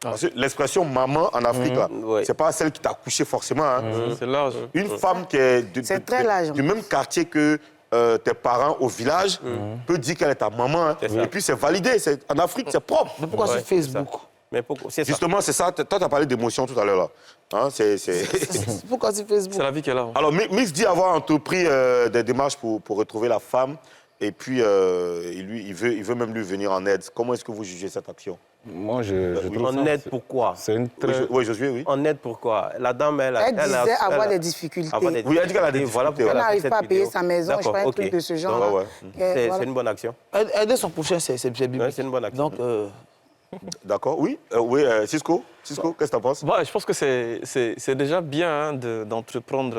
Parce que l'expression maman en Afrique, là, Ouais. c'est pas celle qui t'a couché forcément. Hein. C'est large. Une femme qui est C'est très large. du même quartier que tes parents au village peut dire qu'elle est ta maman. Hein. C'est ça. Et puis c'est validé. En Afrique, c'est propre. Mais pourquoi Ouais, sur Facebook? Mais pourquoi? C'est ça. Justement, c'est ça. Toi, tu as parlé d'émotion tout à l'heure. Là. Hein, Pourquoi sur Facebook? C'est la vie qu'elle a. Alors, Mix dit avoir entrepris des démarches pour retrouver la femme. Et puis, il veut même lui venir en aide. Comment est-ce que vous jugez cette action? Moi, je trouve En aide pourquoi? c'est une très... Oui, Josué, oui. En aide pourquoi? La dame, elle disait avoir des difficultés. avoir des Oui, elle dit qu'elle a des difficultés. Voilà difficultés, pourquoi ouais. elle Elle a fait n'arrive pas à cette payer vidéo. sa maison, je D'accord, sais pas, un ok. truc de ce genre. Donc, ouais. C'est Voilà. une bonne action. Aider son prochain, c'est biblique. Ouais, c'est une bonne action. Donc, D'accord, oui. Cisco, qu'est-ce que tu en penses? Bah, je pense que c'est déjà bien hein, d'entreprendre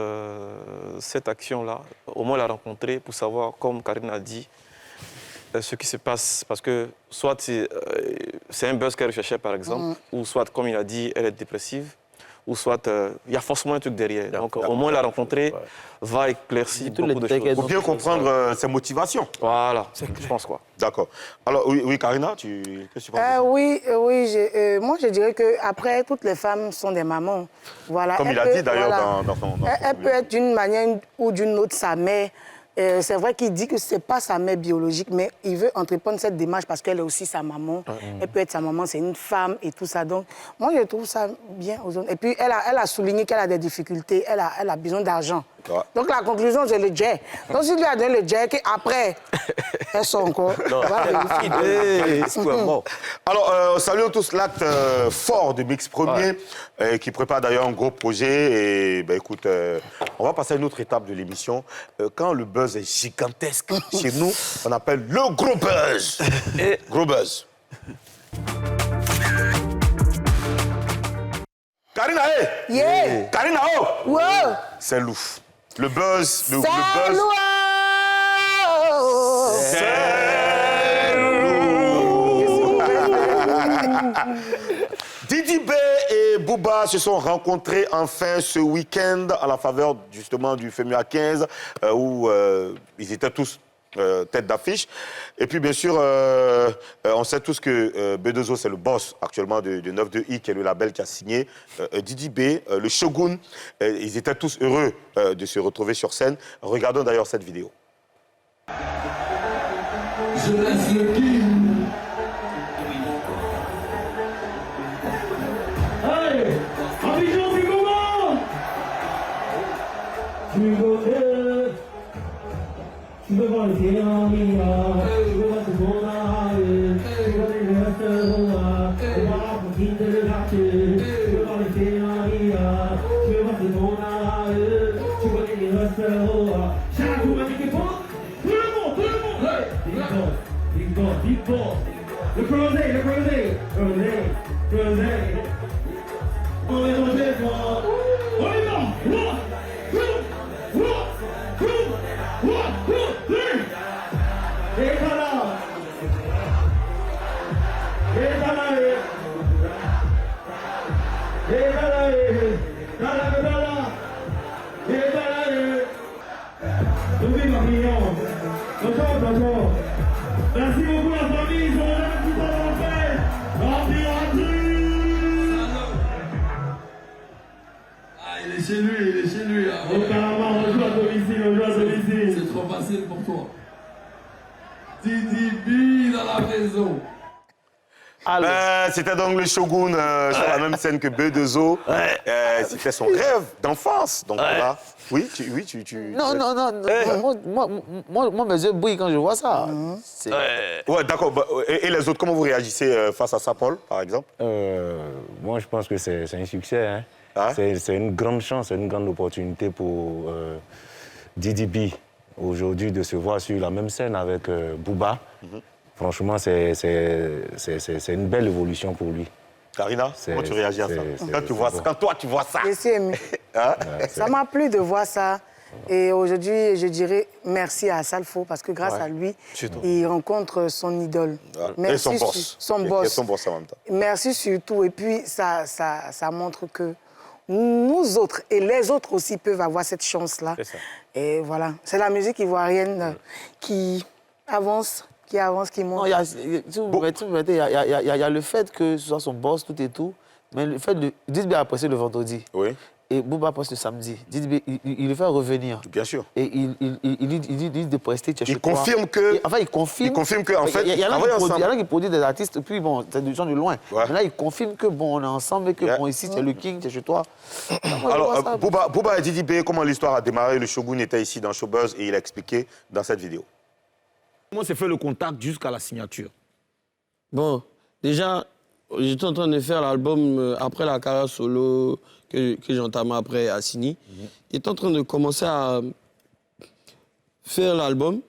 cette action-là, au moins la rencontrer pour savoir, comme Karine a dit, ce qui se passe. Parce que soit c'est un buzz qu'elle recherchait, par exemple, ou soit, comme il a dit, elle est dépressive, ou soit il y a forcément un truc derrière. Donc au moins la rencontrer va éclaircir tous les beaucoup de détails choses. Pour bien comprendre ses motivations. Voilà, je pense quoi. D'accord. Alors, oui, Karina, qu'est-ce que tu penses? Oui, moi je dirais que après toutes les femmes sont des mamans. Voilà. Comme Elle il a peut- dit d'ailleurs voilà. dans son Elle peut être d'une manière ou d'une autre sa mère. C'est vrai qu'il dit que ce n'est pas sa mère biologique, mais il veut entreprendre cette démarche parce qu'elle est aussi sa maman. Elle peut être sa maman, c'est une femme et tout ça. Donc, moi, je trouve ça bien aux autres. Et puis, elle a souligné qu'elle a des difficultés, elle a besoin d'argent. Ouais. Donc, la conclusion, c'est le jet. Donc, s'il lui a donné le jet, après, elle sort encore. Non, On va vérifier. c'est quoi, bon. Alors, saluons tous l'acte fort de Mix Premier, qui prépare d'ailleurs un gros projet. Et ben, écoute, on va passer à une autre étape de l'émission. Quand le buzz est gigantesque chez nous, on appelle le gros buzz. Gros buzz. Karina, hey! Yeah! Karina, oh! Wow! C'est louf. Le buzz, le buzz. Didi B et Booba se sont rencontrés enfin ce week-end à la faveur justement du FEMUA 15 où ils étaient tous tête d'affiche. Et puis bien sûr, on sait tous que B2O c'est le boss actuellement de 92i qui est le label qui a signé Didi B, le Shogun. Ils étaient tous heureux de se retrouver sur scène. Regardons d'ailleurs cette vidéo. Je laisse le king. Allez, Abidjan du moment. Tu veux tu veux voir les terrains, tu veux voir tout mon âge, tu veux voir les resteurs, tu veux voir la poutine de l'État, tu veux voir les terrains, tu veux voir tout mon âge, tu veux voir les resteurs, chaque jour, tout le monde, hey, big boss, big boss, big boss. Le crozet, On est dans les voies. On y va. Et voilà. Et voilà. Et voilà. Et voilà. Oublie ma mignon. Bonjour. Merci beaucoup la famille. Ils ont là tout à l'enfer. Il est chez lui. Au Carama, on joue à domicile. C'est trop facile pour toi. Didi B dans la maison. C'était donc le Shogun sur la même scène que B2O. C'était son rêve d'enfance. Donc voilà. Oui, tu... Non. Moi, mes yeux brillent quand je vois ça. Ouais, d'accord. Et les autres, comment vous réagissez face à ça, Paul, par exemple? Moi, je pense que c'est un succès. Hein. Ah. C'est une grande chance, c'est une grande opportunité pour Didi B aujourd'hui de se voir sur la même scène avec Booba. Franchement, c'est une belle évolution pour lui. Karina, comment tu réagis à ça? Quand toi, tu vois ça. Je suis émue. Ça m'a plu de voir ça. Et aujourd'hui, je dirais merci à Salfo parce que grâce à lui, il rencontre son idole. Et son boss. Son Et son boss en même temps. Merci surtout. Et puis, ça montre que nous autres et les autres aussi peuvent avoir cette chance-là. Et voilà. C'est la musique ivoirienne qui avance, qui monte. Non, il y a le fait que ce soit son boss, tout et tout, mais le fait de... Didi a passé le vendredi. Oui. Et Booba passe le samedi. Il le fait revenir. Bien sûr. Et il dit de prester chez Il confirme que... Enfin, il confirme qu'en fait, il y en a qui produisent des artistes, puis bon, c'est des gens de loin. Ouais. Mais là, il confirme que bon, on est ensemble et que bon, ici, c'est le King, c'est chez toi. Alors, Booba et Didi B, comment l'histoire a démarré? Le Shogun était ici dans Showbuzz et il a expliqué dans cette vidéo. Comment s'est fait le contact jusqu'à la signature? Bon, déjà, j'étais en train de faire l'album après la carrière solo que j'entamais après Assini. J'étais en train de commencer à faire l'album.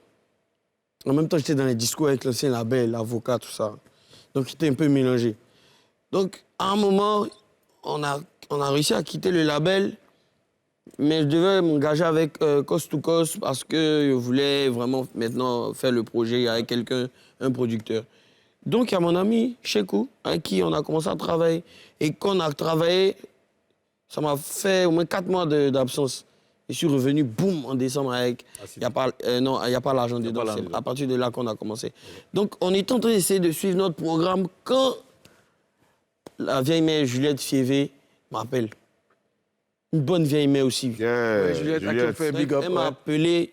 En même temps, j'étais dans les discours avec l'ancien label, l'avocat, tout ça. Donc, j'étais un peu mélangé. Donc, à un moment, on a réussi à quitter le label, mais je devais m'engager avec Coast to Coast parce que je voulais vraiment maintenant faire le projet avec quelqu'un, un producteur. Donc, il y a mon ami Chekou, avec qui on a commencé à travailler. Et quand on a travaillé, ça m'a fait au moins 4 mois d'absence. Je suis revenu, boum, en décembre avec... Il n'y a pas l'argent dedans. C'est à partir de là qu'on a commencé. Donc, on est en train d'essayer de suivre notre programme quand la vieille mère Juliette Fievé m'appelle. Une bonne vieille mère aussi. Juliette, elle m'a appelé.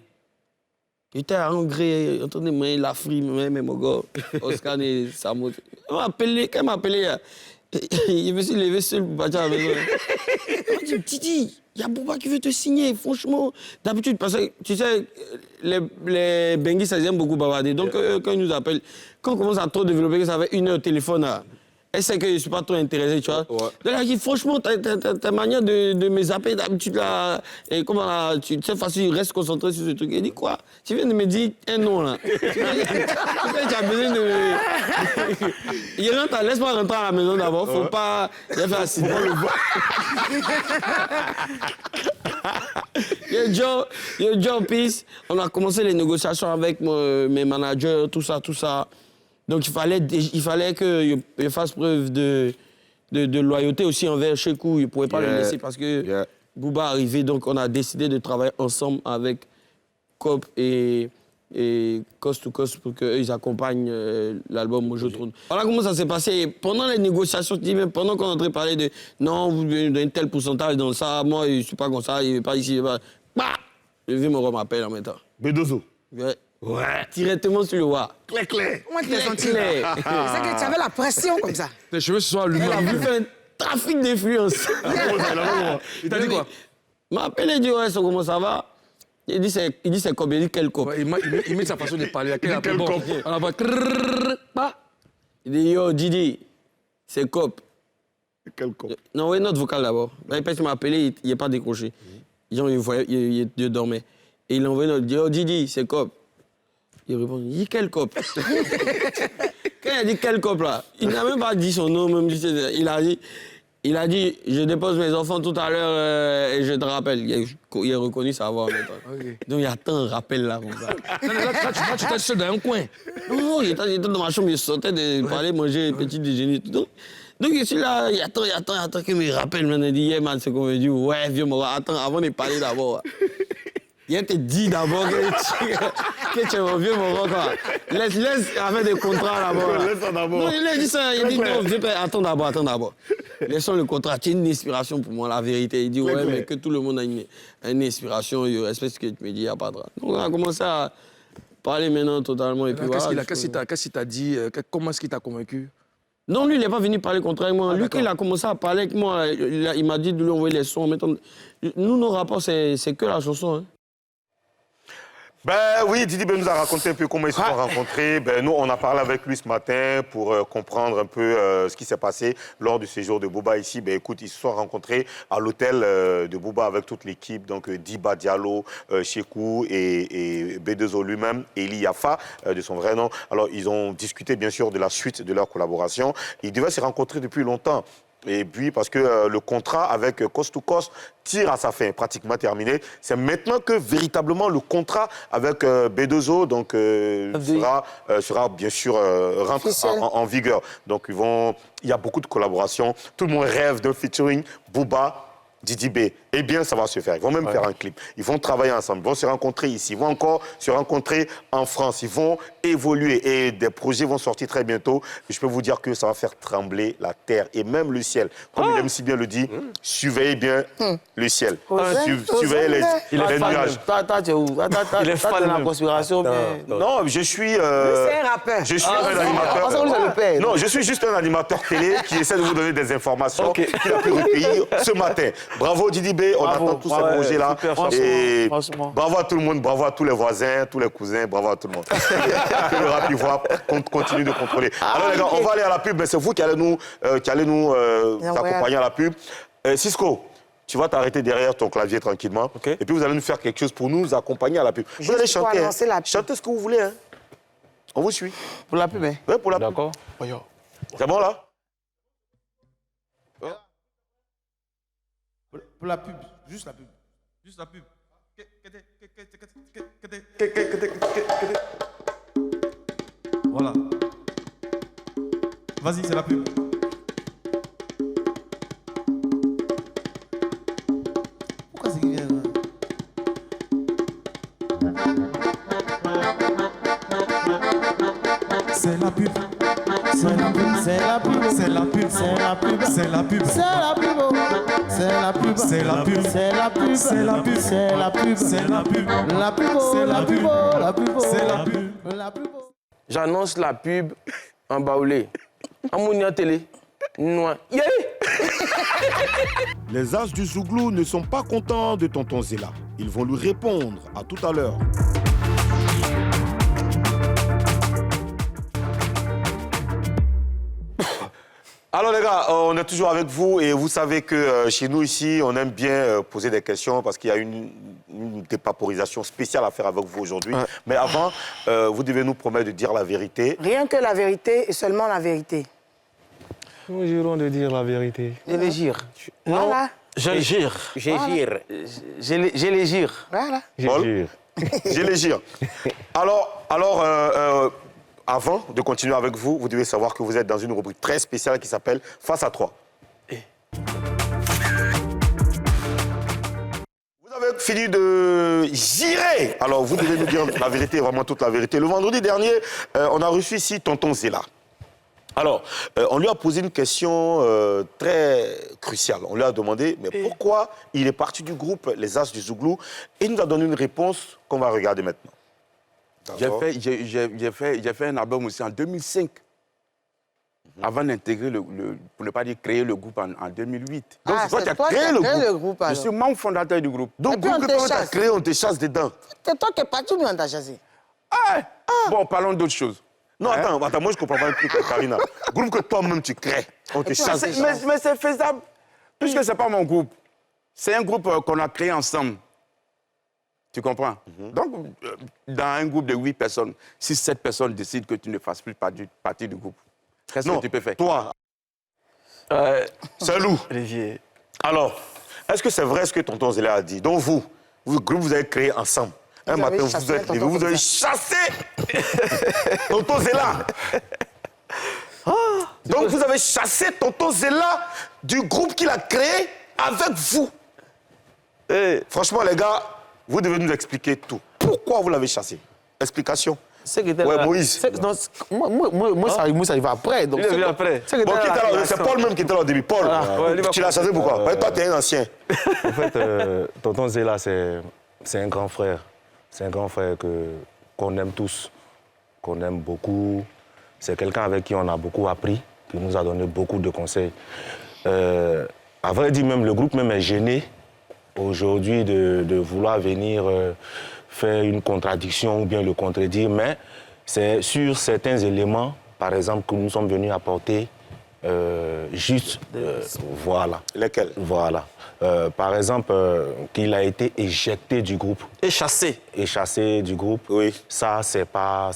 J'étais à Hongrie, en train de manger la frime, même mon gars, Oscar et Samo. Elle m'a appelé, quand elle m'a appelé, je me suis levé seul pour partir avec moi. Elle m'a dit, Didi, il y a Booba qui veut te signer, franchement. D'habitude, parce que, tu sais, les Benguis, ça aiment beaucoup bavarder. Donc, quand ils nous appellent, quand on commence à trop développer, que ça fait 1 heure au téléphone, elle sait que je ne suis pas trop intéressé, tu vois. Donc, elle a dit, franchement, ta manière de me zapper d'habitude, là, et comment là, tu sais, facile, reste concentré sur ce truc. Elle dit, quoi? Tu viens de me dire un nom, là. Tu as besoin de... Il rentre, laisse-moi rentrer à la maison d'abord, faut pas... J'ai fait accident. Yo, peace. On a commencé les négociations avec mes managers, tout ça. Donc, il fallait que je fasse preuve de loyauté aussi envers Chekou. Je ne pouvais pas le laisser parce que Booba arrivait. Donc, on a décidé de travailler ensemble avec Cop et Coast to Coast pour qu'eux, ils accompagnent l'album Mojo Throne. Voilà comment ça s'est passé. Pendant les négociations, même pendant qu'on est en train de parler de non, vous devez nous donner tel pourcentage dans ça, moi, je ne suis pas comme ça, il n'est pas ici. Bah, je vais me remettre en même temps. B2O. Ouais, directement sur le wa. Clair. Comment tu t'es senti? C'est que tu avais la pression comme ça. Tes cheveux ce soir, lui. Elle a voulu faire un trafic d'influence. Il t'a dit quoi? Il m'a appelé, il dit, ouais, comment ça va? Il dit, c'est combien? Il dit, quel cop? Il met sa façon de parler. Quel cop? On a pas. Il dit, yo, Didi, c'est cop. Quel cop? Non, ouais, notre vocal d'abord. Il m'a appelé, il n'est pas décroché. Il dormait. Et il a envoyé notre, yo, Didi, c'est cop. Il répond, il dit, quel cop? Quand il a dit quel cop là, il n'a même pas dit son nom, même il a dit, je dépose mes enfants tout à l'heure et je te rappelle. Il a reconnu sa voix en même temps. Okay. Donc il y a tant de rappels là comme ça. Non, là, tu étais seul dans un coin. Non, il était dans ma chambre, il sortait pour aller manger petit déjeuner. Donc je suis là, il attend qu'il me rappelle. Il dit, yeah, man, c'est qu'on me dit, ouais, vieux Moro, attends, avant de parler d'abord. Il te dit d'abord que tu es mon vieux Moro, quoi. Laisse avec des contrats d'abord. Laisse d'abord. Non, il a dit ça, il dit, non, vieux père, attends d'abord. Laissons le contrat, tu es une inspiration pour moi, la vérité. Il dit, ouais, mais que tout le monde a une inspiration, il respecte ce que tu me dis, il n'y a pas de drame. Donc on a commencé à parler maintenant totalement. Et puis voilà. Qu'est-ce qu'il t'a dit? Comment est-ce qu'il t'a convaincu? Non, lui, il n'est pas venu parler contre moi. Lui, quand il a commencé à parler avec moi, il m'a dit de lui envoyer les sons. Nous, nos rapports, c'est que la chanson. Hein. Ben oui, Didi B nous a raconté un peu comment ils se sont rencontrés. Ben, nous, on a parlé avec lui ce matin pour comprendre un peu ce qui s'est passé lors du séjour de Booba ici. Ben écoute, ils se sont rencontrés à l'hôtel de Booba avec toute l'équipe, donc Diba Diallo, Chekou et B2O lui-même, Eli Yafa, de son vrai nom. Alors, ils ont discuté bien sûr de la suite de leur collaboration. Ils devaient se rencontrer depuis longtemps. Et puis, parce que le contrat avec Coast to Coast tire à sa fin, pratiquement terminé. C'est maintenant que, véritablement, le contrat avec B2O donc, sera bien sûr rentré en vigueur. Donc, il y a beaucoup de collaborations. Tout le monde rêve d'un featuring Booba, Didi B. Eh bien, ça va se faire. Ils vont même faire un clip. Ils vont travailler ensemble. Ils vont se rencontrer ici. Ils vont encore se rencontrer en France. Ils vont évoluer. Et des projets vont sortir très bientôt. Et je peux vous dire que ça va faire trembler la terre et même le ciel. Comme il aime si bien le dit, surveillez bien le ciel. Surveillez les nuages. Tu es où? Il est fan de la conspiration. Non, je suis... C'est un rappeur. Je suis un animateur... Non, je suis juste un animateur télé qui essaie de vous donner des informations qu'il a pu recueillir ce matin. Bravo Didi B, on attend tous ces projets-là. Et bravo à tout le monde, bravo à tous les voisins, tous les cousins, bravo à tout le monde. Que le rap ivoire continue de contrôler. Alors les gars, on va aller à la pub, mais c'est vous qui allez nous accompagner à la pub. Cisco, tu vas t'arrêter derrière ton clavier tranquillement. Et puis vous allez nous faire quelque chose pour nous accompagner à la pub. Vous allez chanter. Chantez ce que vous voulez. Hein. On vous suit. Pour la pub, hein? Oui, pour la pub. D'accord. C'est bon là? Pour la pub, juste la pub. Juste la pub. Voilà. Vas-y, c'est la pub. Pourquoi c'est qu'il vient là? C'est la pub. C'est la pub. C'est la pub. C'est la pub. C'est la pub. C'est la pub. C'est la pub. C'est la pub. C'est la pub. C'est la pub. C'est la pub. C'est la pub. C'est la pub. La pub. C'est la pub. La pub. C'est la pub. La pub. J'annonce la pub en baoulé. En mounia télé. Noir. Yeah! Les As du Zouglou ne sont pas contents de Tonton Zela. Ils vont lui répondre. À tout à l'heure. Alors les gars, on est toujours avec vous et vous savez que chez nous ici, on aime bien poser des questions parce qu'il y a une dépaporisation spéciale à faire avec vous aujourd'hui. Ouais. Mais avant, vous devez nous promettre de dire la vérité. Rien que la vérité et seulement la vérité. Nous jurons de dire la vérité. Je les gire. Voilà. Je les gire. Je les gire. Voilà. Je les gire. Alors, avant de continuer avec vous, vous devez savoir que vous êtes dans une rubrique très spéciale qui s'appelle Face à 3. Vous avez fini de girer. Alors, vous devez nous dire la vérité, vraiment toute la vérité. Le vendredi dernier, on a reçu ici Tonton Zela. Alors, on lui a posé une question très cruciale. On lui a demandé, mais pourquoi il est parti du groupe Les As du Zouglou? Et il nous a donné une réponse qu'on va regarder maintenant. J'ai fait un album aussi en 2005, avant d'intégrer, pour ne pas dire créer le groupe en 2008. Donc c'est toi qui as créé le groupe. Je suis membre fondateur du groupe. Donc le groupe que toi tu as créé, on te chasse dedans. C'est toi qui es parti ou on t'a chassé? Bon, parlons d'autre chose. Non, attends, moi je ne comprends pas un truc, Karina. Groupe que toi-même tu crées, on te chasse. Mais c'est faisable, puisque ce n'est pas mon groupe. C'est un groupe qu'on a créé ensemble. Tu comprends? Donc, dans un groupe de 8 personnes, si 7 personnes décident que tu ne fasses plus partie du groupe, qu'est-ce que tu peux faire? Toi, Salou. Olivier. Alors, est-ce que c'est vrai ce que tonton Zéla a dit? Donc vous, le groupe, vous avez créé ensemble. Un Vous avez matin, chassé vous êtes un levé, tonton vous avez comme chassé tonton Zéla. Donc vous avez chassé tonton Zéla du groupe qu'il a créé avec vous. Franchement, les gars, vous devez nous expliquer tout. Pourquoi vous l'avez chassé? Explication. C'est que Ouais, Moïse. Moi, ça arrive après. Donc, Il est venu après. C'est Paul même qui était là au début. Paul, tu l'as chassé pourquoi? Parce que toi, tu es un ancien. En fait, tonton Zéla, c'est un grand frère. C'est un grand frère qu'on aime tous, qu'on aime beaucoup. C'est quelqu'un avec qui on a beaucoup appris, qui nous a donné beaucoup de conseils. À vrai dire, même le groupe même est gêné aujourd'hui de vouloir venir faire une contradiction ou bien le contredire, mais c'est sur certains éléments, par exemple, que nous sommes venus apporter voilà. Lesquels? Voilà. Par exemple, qu'il a été éjecté du groupe. Échassé. Échassé du groupe. Oui. Ça, c'est pas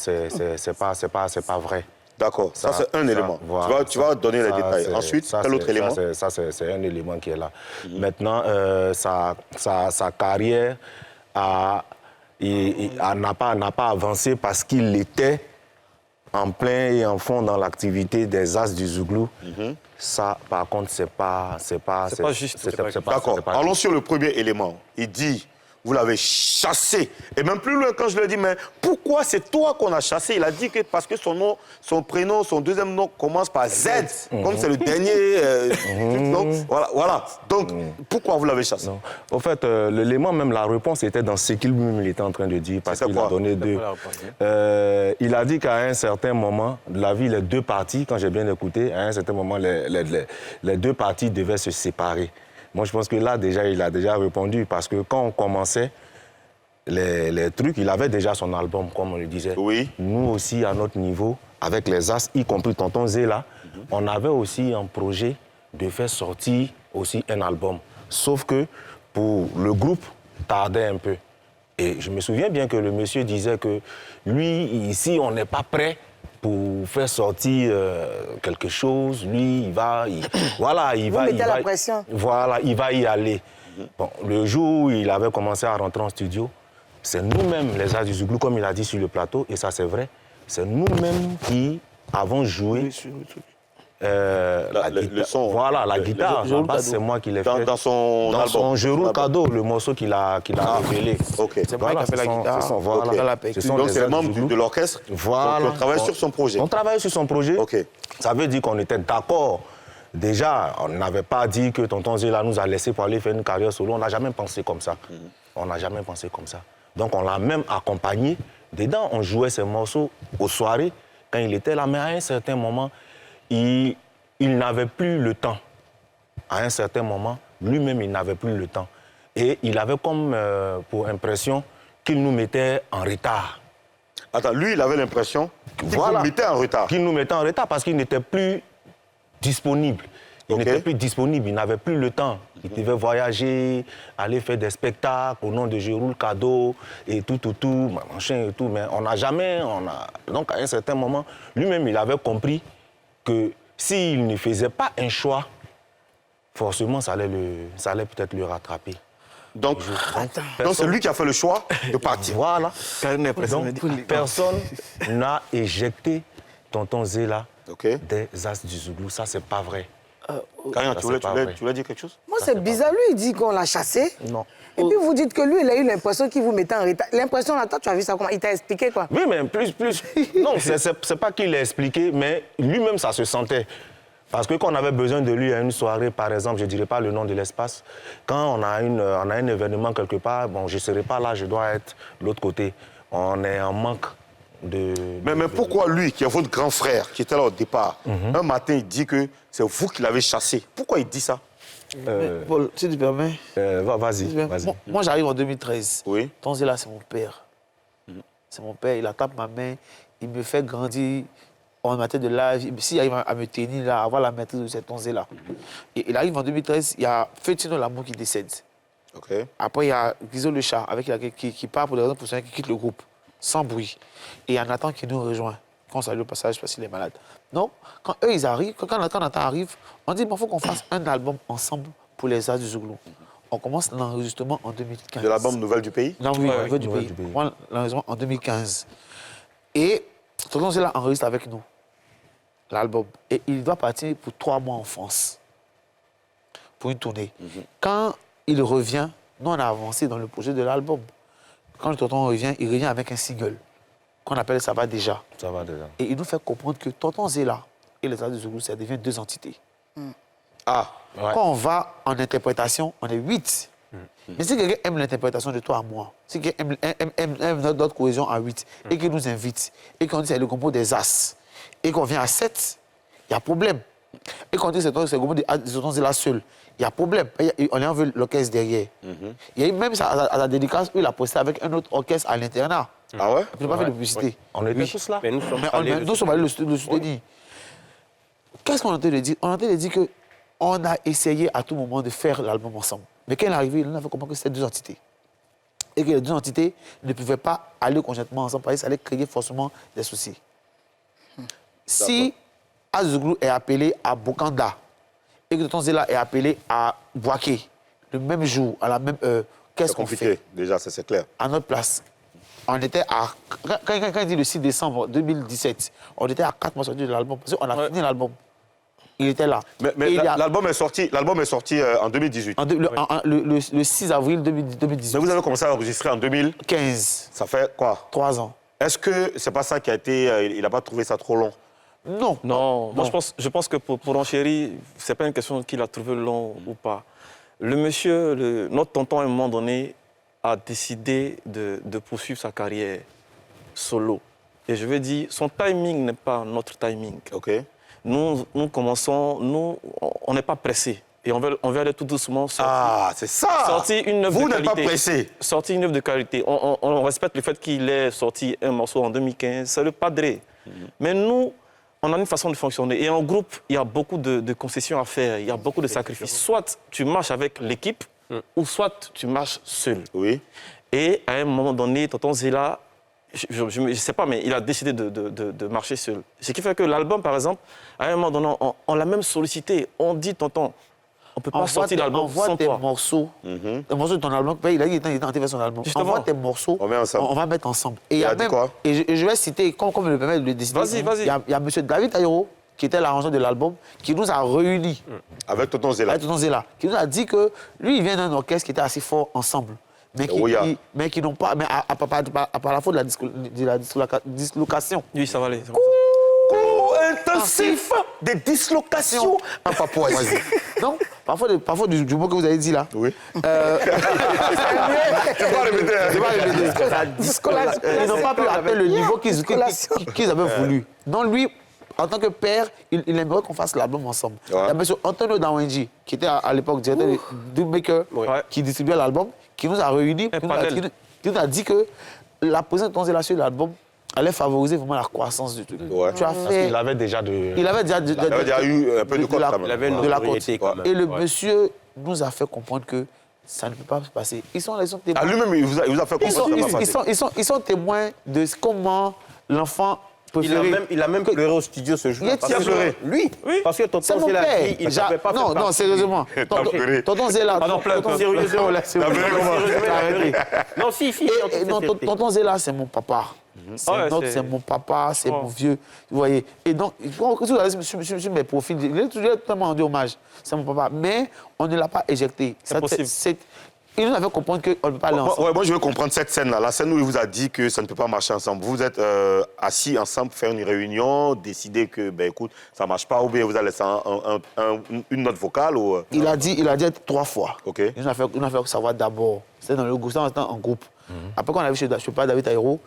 vrai. D'accord, ça c'est un élément. Voilà, tu vas donner les détails. Ensuite, quel autre élément? Ça, c'est un élément qui est là. Maintenant, sa carrière n'a pas avancé parce qu'il était en plein et en fond dans l'activité des As du Zouglou. Ça, par contre, c'est pas juste. D'accord, allons sur le premier élément. Il dit, vous l'avez chassé. Et même plus loin, quand je lui ai dit, mais pourquoi c'est toi qu'on a chassé? Il a dit que parce que son nom, son prénom, son deuxième nom commence par Z, comme c'est le dernier. Donc, voilà. Donc, pourquoi vous l'avez chassé? Non. Au fait, l'élément, même la réponse était dans ce qu'il lui était en train de dire, parce qu'il a donné deux. Il a dit qu'à un certain moment de la vie, les deux parties, quand j'ai bien écouté, à un certain moment, les deux parties devaient se séparer. Moi, je pense que là, déjà, il a déjà répondu, parce que quand on commençait les trucs, il avait déjà son album, comme on le disait. Oui. Nous aussi, à notre niveau, avec les As, y compris tonton Zéla, on avait aussi un projet de faire sortir aussi un album. Sauf que pour le groupe, tardait un peu. Et je me souviens bien que le monsieur disait que lui, ici, on n'est pas prêt pour faire sortir quelque chose. Lui, il va y aller. Bon, le jour où il avait commencé à rentrer en studio, c'est nous-mêmes, les As du Zouglou, comme il a dit sur le plateau, et ça c'est vrai, c'est nous-mêmes qui avons joué le son. Voilà, la guitare, c'est moi qui l'ai fait. Dans son album. Son Je roule cadeau, le morceau qu'il a révélé. Ok. C'est moi qui a fait la guitare. Donc c'est les membres de l'orchestre qui ont travaillé sur son projet. On travaille sur son projet. Ok. Ça veut dire qu'on était d'accord. Déjà, on n'avait pas dit que tonton Zéla nous a laissé pour aller faire une carrière solo. On n'a jamais pensé comme ça. On n'a jamais pensé comme ça. Donc on l'a même accompagné. Dedans, on jouait ces morceaux aux soirées quand il était là. Mais à un certain moment, il n'avait plus le temps. À un certain moment, lui-même, il n'avait plus le temps. Et il avait comme pour impression qu'il nous mettait en retard. Attends, lui, il avait l'impression qu'il nous mettait en retard. Qu'il nous mettait en retard parce qu'il n'était plus disponible. Il n'était plus disponible, il n'avait plus le temps. Il devait voyager, aller faire des spectacles au nom de Je roule cadeau et tout, machin et tout. Mais donc à un certain moment, lui-même, il avait compris que s'il ne faisait pas un choix, forcément, ça allait peut-être le rattraper. Donc c'est lui qui a fait le choix de partir. Voilà. Donc, personne n'a éjecté tonton Zéla des As du Zouglou. Ça, c'est pas vrai. Karine, tu voulais dire quelque chose? Moi, c'est bizarre. Lui, il dit qu'on l'a chassé. Non. Et puis, vous dites que lui, il a eu l'impression qu'il vous mettait en retard. L'impression, là, toi, tu as vu ça comment? Il t'a expliqué, quoi? Oui, mais plus. Non, c'est pas qu'il l'a expliqué, mais lui-même, ça se sentait. Parce que quand on avait besoin de lui à une soirée, par exemple, je ne dirais pas le nom de l'espace, quand on a un événement quelque part, bon, je ne serai pas là, je dois être de l'autre côté. On est en manque de... Mais pourquoi lui, qui est votre grand frère, qui était là au départ, un matin, il dit que c'est vous qui l'avez chassé? Pourquoi il dit ça? Paul, si tu permets. Vas-y. Moi, j'arrive en 2013. Oui. Tonton Zéla, c'est mon père. C'est mon père, il attrape ma main, il me fait grandir en matière de l'âge. S'il arrive à me tenir là, à avoir la maîtrise de cet Tonton Zéla. Et il arrive en 2013, il y a Fétino Lamour qui décède. Ok. Après, il y a Guizot le chat, avec qui part pour des raisons professionnelles, qui quitte le groupe, sans bruit. Et il y a Nathan qui nous rejoint, qu'on salue au passage parce qu'il est malade. Donc, quand eux, ils arrivent, quand Nathan arrive, on dit, il faut qu'on fasse un album ensemble pour les As du Zouglou. On commence l'enregistrement en 2015. De l'album Nouvelle du Pays? Non, oui, Nouvelle du Pays. On prend l'enregistrement en 2015. Et Tonton Zéla enregistre avec nous l'album. Et il doit partir pour 3 mois en France pour une tournée. Quand il revient, nous, on a avancé dans le projet de l'album. Quand le tonton revient, il revient avec un single qu'on appelle Ça va déjà. Ça va déjà. Et il nous fait comprendre que Tonton Zéla et les As du Zouglou, ça devient 2 entités. Ah, Ouais. Quand on va en interprétation, on est 8. Mais si quelqu'un aime l'interprétation de toi à moi, si quelqu'un aime notre cohésion à 8, et qu'il nous invite, et qu'on dit c'est le compo des As, et qu'on vient à 7, il y a problème. Et qu'on dit c'est le compo des Tonton Zéla seul, il y a problème. On lui en veut l'orchestre derrière. Il y a eu même à la dédicace où il a posté avec un autre orchestre à l'internat. ah ouais? Il n'a pas fait de publicité. On était tous là. Mais nous sommes Mais allés nous sommes allés le soutenir. Qu'est-ce qu'on a entendu dire? On a entendu dire qu'on a essayé à tout moment de faire l'album ensemble. Mais quand il est arrivé, il nous a fait comprendre que c'était 2 entités. Et que les 2 entités ne pouvaient pas aller conjointement ensemble parce que ça allait créer forcément des soucis. Si Azouglou est appelé à Bokanda et que Tonton Zéla est appelé à Bouaké, le même jour, à la même heure, qu'est-ce C'est qu'on compliqué, fait? déjà, ça c'est clair. À notre place, on était à... Quand il dit le 6 décembre 2017, on était à 4 mois sortis de l'album. Parce qu'on a fini l'album. Il était là. Mais Et il y a- l'album est sorti en 2018. le 6 avril 2018. Mais vous avez commencé à enregistrer en 2015. 15, Ça fait quoi? 3 ans. Est-ce que c'est pas ça qui a été... il n'a pas trouvé ça trop long? Non. Non, moi je pense que pour enchérir, ce n'est pas une question qu'il a trouvé long ou pas. Le monsieur, notre tonton, à un moment donné, a décidé de poursuivre sa carrière solo. Et je veux dire, son timing n'est pas notre timing. Ok. Nous commençons, on n'est pas pressé. Et on veut aller tout doucement sortir. Ah, c'est ça! Sortir une œuvre Vous de n'êtes qualité. pas pressé. Sortir une œuvre de qualité. On respecte le fait qu'il ait sorti un morceau en 2015. C'est le padré. Mais nous, on a une façon de fonctionner. Et en groupe, il y a beaucoup de concessions à faire. Il y a beaucoup de sacrifices. Soit tu marches avec l'équipe, ou soit tu marches seul. Oui. Et à un moment donné, Tonton Zéla, je ne sais pas, mais il a décidé de marcher seul. Ce qui fait que l'album, par exemple, à un moment donné, on l'a même sollicité. On dit, tonton, on ne peut pas sortir l'album sans Envoie tes toi. morceaux. Tes morceaux de ton album. Il a dit qu'il était en train son album. Justement. Envoie tes morceaux. On met ensemble. On va mettre ensemble. Et il y Il a a dit même, quoi? et je vais citer, comme il me permet de le décider. Vas-y, vas-y. Il y a M. David Ayoro, qui était l'arrangeur de l'album, qui nous a réunis. Avec Tonton Zéla. Avec Tonton Zéla, qui nous a dit que lui, il vient d'un orchestre qui était assez fort ensemble. Mais qui n'ont pas. Mais par la faute de la dislocation. Oui, ça va aller. Cours intensif des dislocations en Papouasie. Non, parfois du mot que vous avez dit là. Oui. Tu vas répéter. Je vais pas répéter. Ils n'ont pas pu atteindre le niveau qu'ils avaient voulu. Non, lui, en tant que père, il aimerait qu'on fasse l'album ensemble. Ouais. Il y a M. Antonio Dawenji, qui était à l'époque directeur de Doommaker, qui distribuait l'album, qui nous a réunis, qui nous a dit que la présence de Tonton Zéla sur l'album allait favoriser vraiment la croissance du truc. Ouais. Tu as Parce fait... qu'il avait déjà de... Il avait déjà eu un peu de cote quand même. Il avait une de la notoriété cote. quand même. Et le monsieur nous a fait comprendre que ça ne peut pas se passer. Ils sont témoins. Ah, lui-même, il vous a fait comprendre. Ils sont témoins de comment l'enfant préféré... Il a même pleuré au studio ce jour. Il a pleuré. Lui, parce que C'est Tonton mon Zéla père. dit il n'avait pas fait Non, partie. sérieusement. pleuré. Tonton Zéla. Ah non, sérieusement. Arrêtez. Non, si. Tonton Zéla, c'est mon papa. C'est mon papa, c'est mon vieux. Vous voyez. Et donc, quand vous regardez sur mes profils, il est toujours tellement rendu hommage. C'est mon papa. Mais on ne l'a pas éjecté. C'est possible. Il nous a fait comprendre qu'on ne peut pas aller ensemble. Moi, je veux comprendre cette scène-là. La scène où il vous a dit que ça ne peut pas marcher ensemble. Vous êtes assis ensemble pour faire une réunion, décider que, ben écoute, ça ne marche pas, ou bien vous allez laisser une note vocale ou... Il a dit 3 fois. OK. Il nous a fait savoir d'abord. C'était dans le groupe, c'était en groupe. Après, quand on a vu chez pas David Ayoro,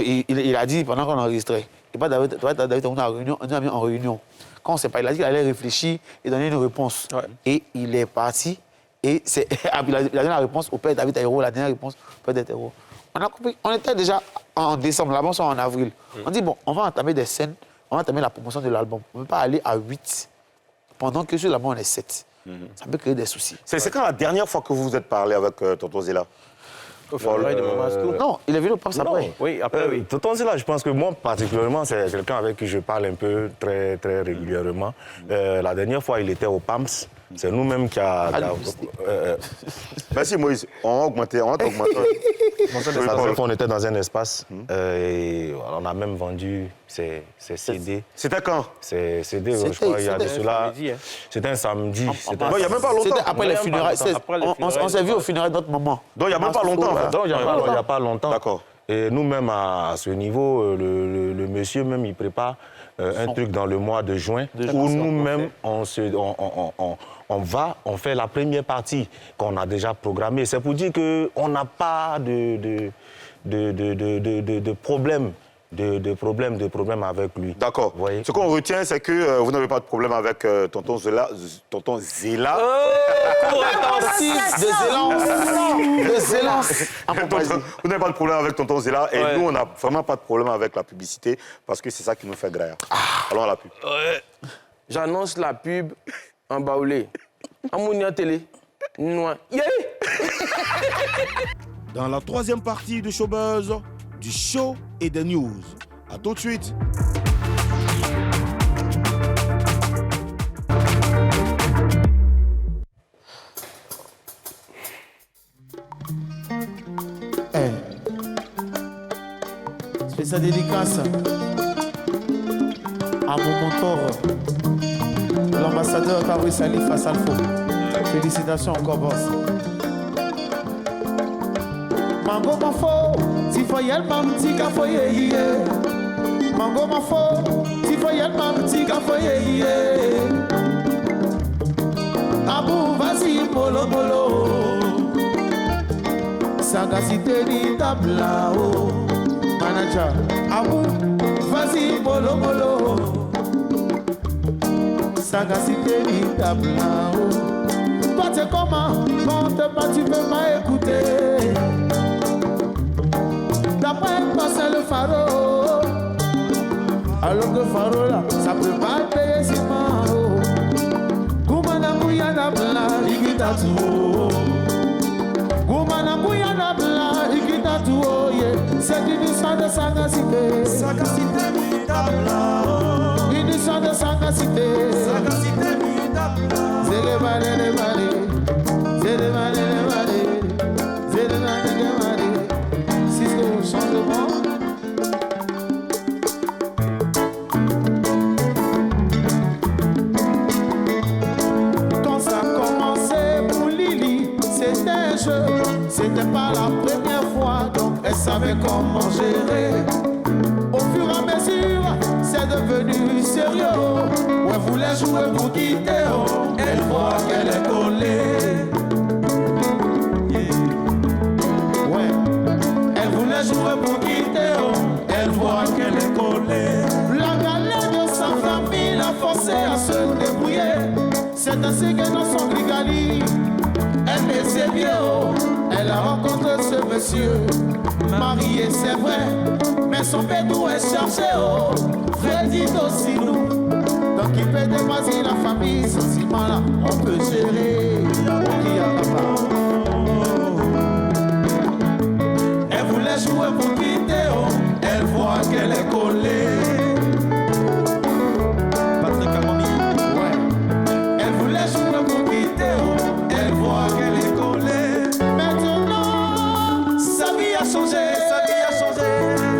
il a dit pendant qu'on enregistrait. Et pas David Ayoro, on a mis en réunion. Quand on ne sait pas, il a dit qu'il allait réfléchir et donner une réponse. Ouais. Et il est parti. Et il a donné la réponse au père David Ayoro, la dernière réponse au père David Ayoro. On a compris. On était déjà en décembre, l'album sort en avril. On dit, bon, on va entamer des scènes, on va entamer la promotion de l'album. On ne peut pas aller à 8 pendant que sur l'album, on est 7. ça peut créer des soucis. C'est quand la dernière fois que vous vous êtes parlé avec Tonton Zéla? Au funérailles de Maman Astou. Non, il est venu au PAMS après. Oui, après, oui. Tonton Zéla, je pense que moi, particulièrement, c'est quelqu'un avec qui je parle un peu très, très régulièrement. La dernière fois, il était au PAMS. C'est nous-mêmes qui a... Merci Moïse. On va augmenter. On était dans un espace et on a même vendu ces CD. C'était quand? C'est CD, je crois, il y a de cela. C'était un samedi. Il n'y a même pas longtemps. C'était après les funérailles. On s'est vu au funérailles d'autres moments. Donc il n'y a même pas longtemps. Donc il n'y a pas longtemps. D'accord. Et nous-mêmes, à ce niveau, le monsieur même, il prépare un truc dans le mois de juin où nous-mêmes, on fait la première partie qu'on a déjà programmée. C'est pour dire qu'on n'a pas de problème. De problème avec lui. D'accord. Ce qu'on retient, c'est que vous n'avez pas de problème avec Tonton Zéla. De zélance. Vous n'avez pas de problème avec Tonton Zéla. Et nous, on n'a vraiment pas de problème avec la publicité parce que c'est ça qui nous fait grailler. Allons à la pub. J'annonce la pub en baoulé. Amounia télé. Noir. Dans la troisième partie de Showbuzz, du show et des news. A tout de suite. Spéciale dédicace à mon mentor, l'ambassadeur Kabri Salif Assalfo. Félicitations encore, boss. Mango mafo, si foyel mam tika foye. Mango mafo, si foyel mam tika foye. Abou vas-y polo polo. Sagacité ni tablao. Manager, Abou vas-y polo polo. Sagacité ni tablao. Toi t'es comment? Quand t'es pas tu peux pas écouter. D'après toi c'est le pharaon. Alors que pharaon là, ça peut pas payer si mal. Goumana Kouyana Bla, Igita Tuo. Goumana Kouyana Bla, Igita Tuo. C'est une histoire de sagacité. Sagacité Midabla. Une histoire de sagacité. Sagacité Midabla. C'est les balais, les balais. C'est les balais, les balais. C'est les balais, les balais. Changement. Quand ça a commencé pour Lily, c'était un jeu, c'était pas la première fois, donc elle savait comment gérer. Au fur et à mesure, c'est devenu sérieux. Ouais, elle voulait jouer pour quitter, elle voit qu'elle est collée. Jouer pour quitter, elle voit qu'elle est collée. La galère de sa famille l'a forcé à se débrouiller. C'est ainsi que dans son grigali, elle met ses pieds haut. Elle a rencontré ce monsieur, marié c'est vrai, mais son pédou est cherché haut. Freddy aussi nous, donc il peut dépasser la famille, ce ciment-là, on peut gérer. Jouer pour quitter, elle voit qu'elle est collée. Patrick Amami, ouais. Elle voulait jouer pour quitter, elle voit qu'elle est collée. Maintenant, sa vie a changé, sa vie a changé.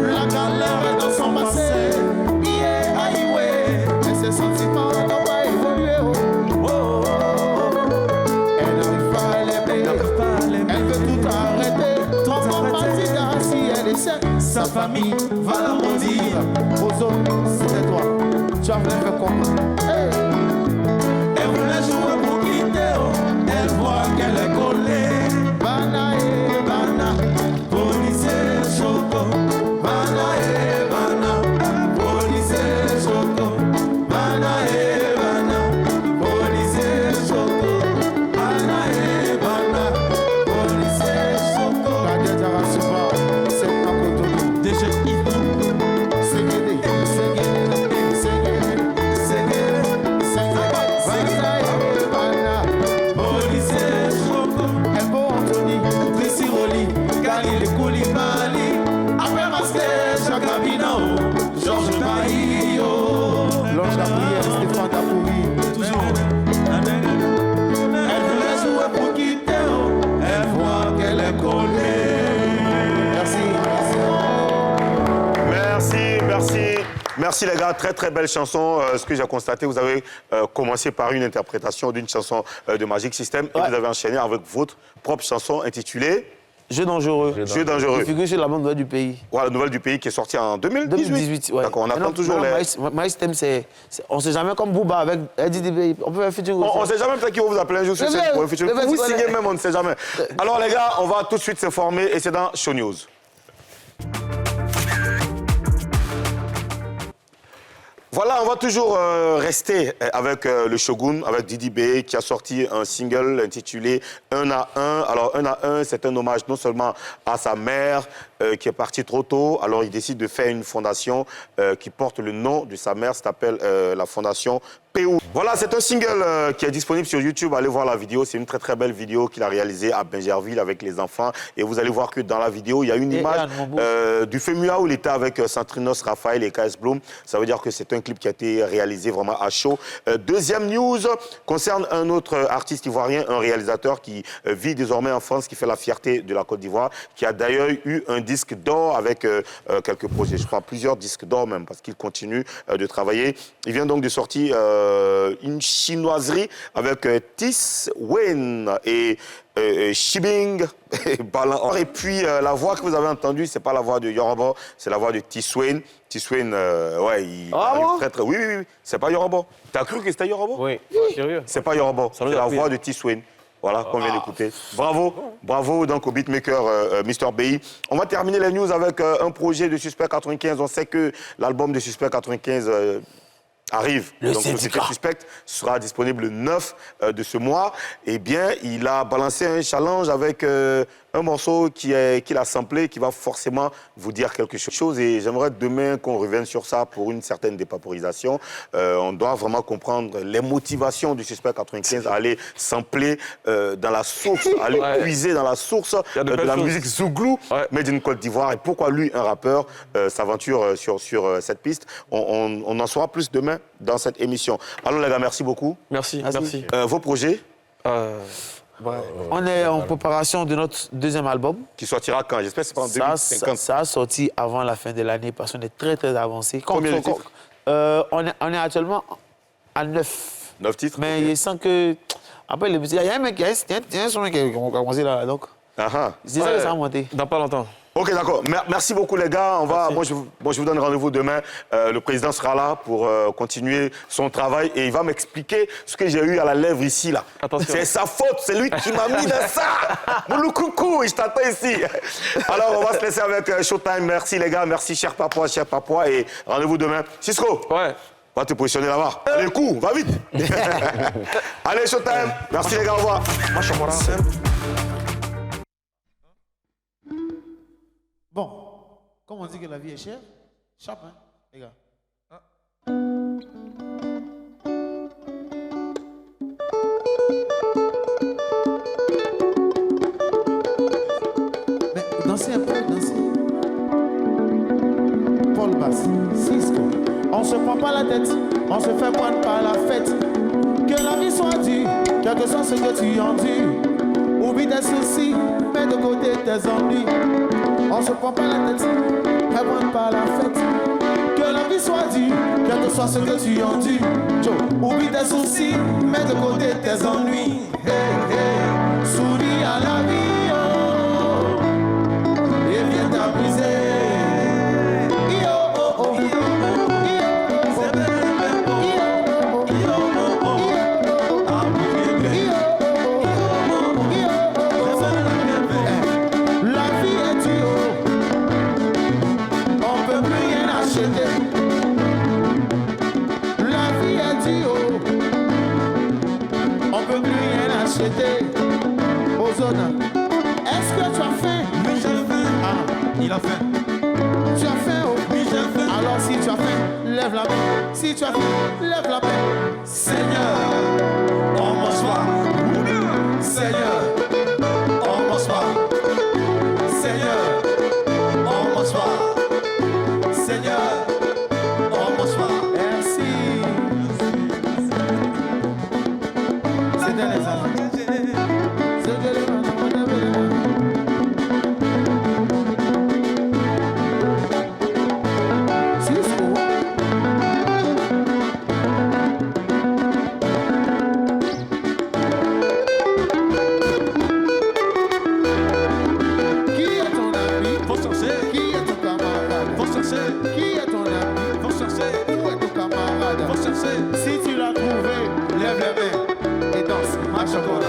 La galère est dans son passé. Yeah, aïe, ouais. Mais ses sentiments n'ont pas évolué. Elle n'arrive pas à l'aimer, elle veut tout arrêter. Sa famille va la maudire. Bozo, c'était toi. Tu as voulu faire comprendre. Hey. Elle voulait jouer pour quitter. Elle voit qu'elle est collée. Bana et Bana, police choco. Bana et Bana, police choco. Bana et Bana, police choco. Bana et Bana, police choco. Merci les gars, très très belle chanson. Ce que j'ai constaté, vous avez commencé par une interprétation d'une chanson de Magic System et vous avez enchaîné avec votre propre chanson intitulée Jeu dangereux. Jeu dangereux. Il figure sur l'album Nouvelle du Pays. Voilà, la Nouvelle du Pays qui est sortie en 2018. Ouais. D'accord, on attend toujours les... Magic System, on ne sait jamais comme Booba avec DDB. On peut faire featuring aussi. On ne sait jamais peut-être qu'ils vont vous appeler un jour sur scène pour un featuring. Vous signez même, on ne sait jamais. Alors les gars, on va tout de suite s'informer et c'est dans Show News. Voilà, on va toujours rester avec le Shogun, avec Didi B, qui a sorti un single intitulé 1 à 1. Alors, 1 à 1, c'est un hommage non seulement à sa mère, qui est partie trop tôt. Alors, il décide de faire une fondation qui porte le nom de sa mère, ça s'appelle la fondation PU. Voilà, c'est un single qui est disponible sur YouTube. Allez voir la vidéo, c'est une très très belle vidéo qu'il a réalisée à Bingerville avec les enfants. Et vous allez voir que dans la vidéo, il y a une image du FEMUA où il était avec Santrinos, Raphaël et KS Bloom. Ça veut dire que c'est un clip qui a été réalisé vraiment à chaud. Deuxième news concerne un autre artiste ivoirien, un réalisateur qui vit désormais en France, qui fait la fierté de la Côte d'Ivoire, qui a d'ailleurs eu un disque d'or avec quelques projets, je crois plusieurs disques d'or même, parce qu'il continue de travailler. Il vient donc de sortir une chinoiserie avec Tis Wen et Shibing Balan. Et puis la voix que vous avez entendue, c'est pas la voix de Yoruba, c'est la voix de Tis Wen. Tis Wen, ouais, il arrive très très... Oui, c'est pas Yoruba. T'as cru que c'était Yoruba? Oui, sérieux. C'est pas Yoruba, c'est la voix de Tis Wen. Voilà, qu'on vient d'écouter. Bravo donc au beatmaker Mr. BI. On va terminer les news avec un projet de Suspect 95. On sait que l'album de Suspect 95 arrive. Le donc, syndicat. Suspect sera disponible le 9 de ce mois. Eh bien, il a balancé un challenge avec un morceau qu'il a samplé, qui va forcément vous dire quelque chose. Et j'aimerais demain qu'on revienne sur ça pour une certaine dépaporisation. On doit vraiment comprendre les motivations du Suspect 95 à aller sampler dans la source, à aller puiser dans la source de la musique Zouglou, made in Côte d'Ivoire. Et pourquoi lui, un rappeur, s'aventure sur cette piste. On en saura plus demain dans cette émission. Alors les gars, merci beaucoup. Merci. Vos projets On est en préparation de notre deuxième album. Qui sortira quand? J'espère que c'est pas en 2050. Ça a sorti avant la fin de l'année parce qu'on est très très avancé. Combien de titres? On est actuellement à 9. 9 titres. Mais il sent que... Après, il y a un mec, il y a un son qui a commencé là, donc... C'est ça que ça a monté. Dans pas longtemps. Ok, d'accord. Merci beaucoup, les gars. Moi, je vous donne rendez-vous demain. Le président sera là pour continuer son travail et il va m'expliquer ce que j'ai eu à la lèvre ici, là. C'est sa faute, c'est lui qui m'a mis dans ça. Mouloukoukou, je t'attends ici. Alors, on va se laisser avec Showtime. Merci, les gars. Merci, cher Papouas. Et rendez-vous demain. Cisco. Ouais. Va te positionner là-bas. Allez, coup, va vite. Allez, Showtime. Merci, les gars. Au revoir. Bon, comme on dit que la vie est chère, chape, hein, les gars. Mais dansez un peu, dansez. Paul Bass, Cisco. On se prend pas la tête, on se fait prendre par la fête. Que la vie soit dure, quel que soit ce que tu endures. Oublie tes soucis, mets de côté tes ennuis. On se prend pas la tête, prends par la fête. Que la vie soit dure, quel que soit ce que tu endures. Oublie tes soucis, mets de côté tes ennuis. Hey, hey, souris à la vie, oh, et viens t'amuser. Ozona, est-ce que tu as faim? Oui, j'ai faim. Ah, il a faim. Tu as faim, oh? Oui, j'ai faim. Alors si tu as faim, lève la main. Si tu as faim, lève la main. Seigneur, on mange pas. Seigneur, on mange pas. Seigneur, on mange pas. Seigneur, on mange pas. Merci. C'était les amis. chocolat.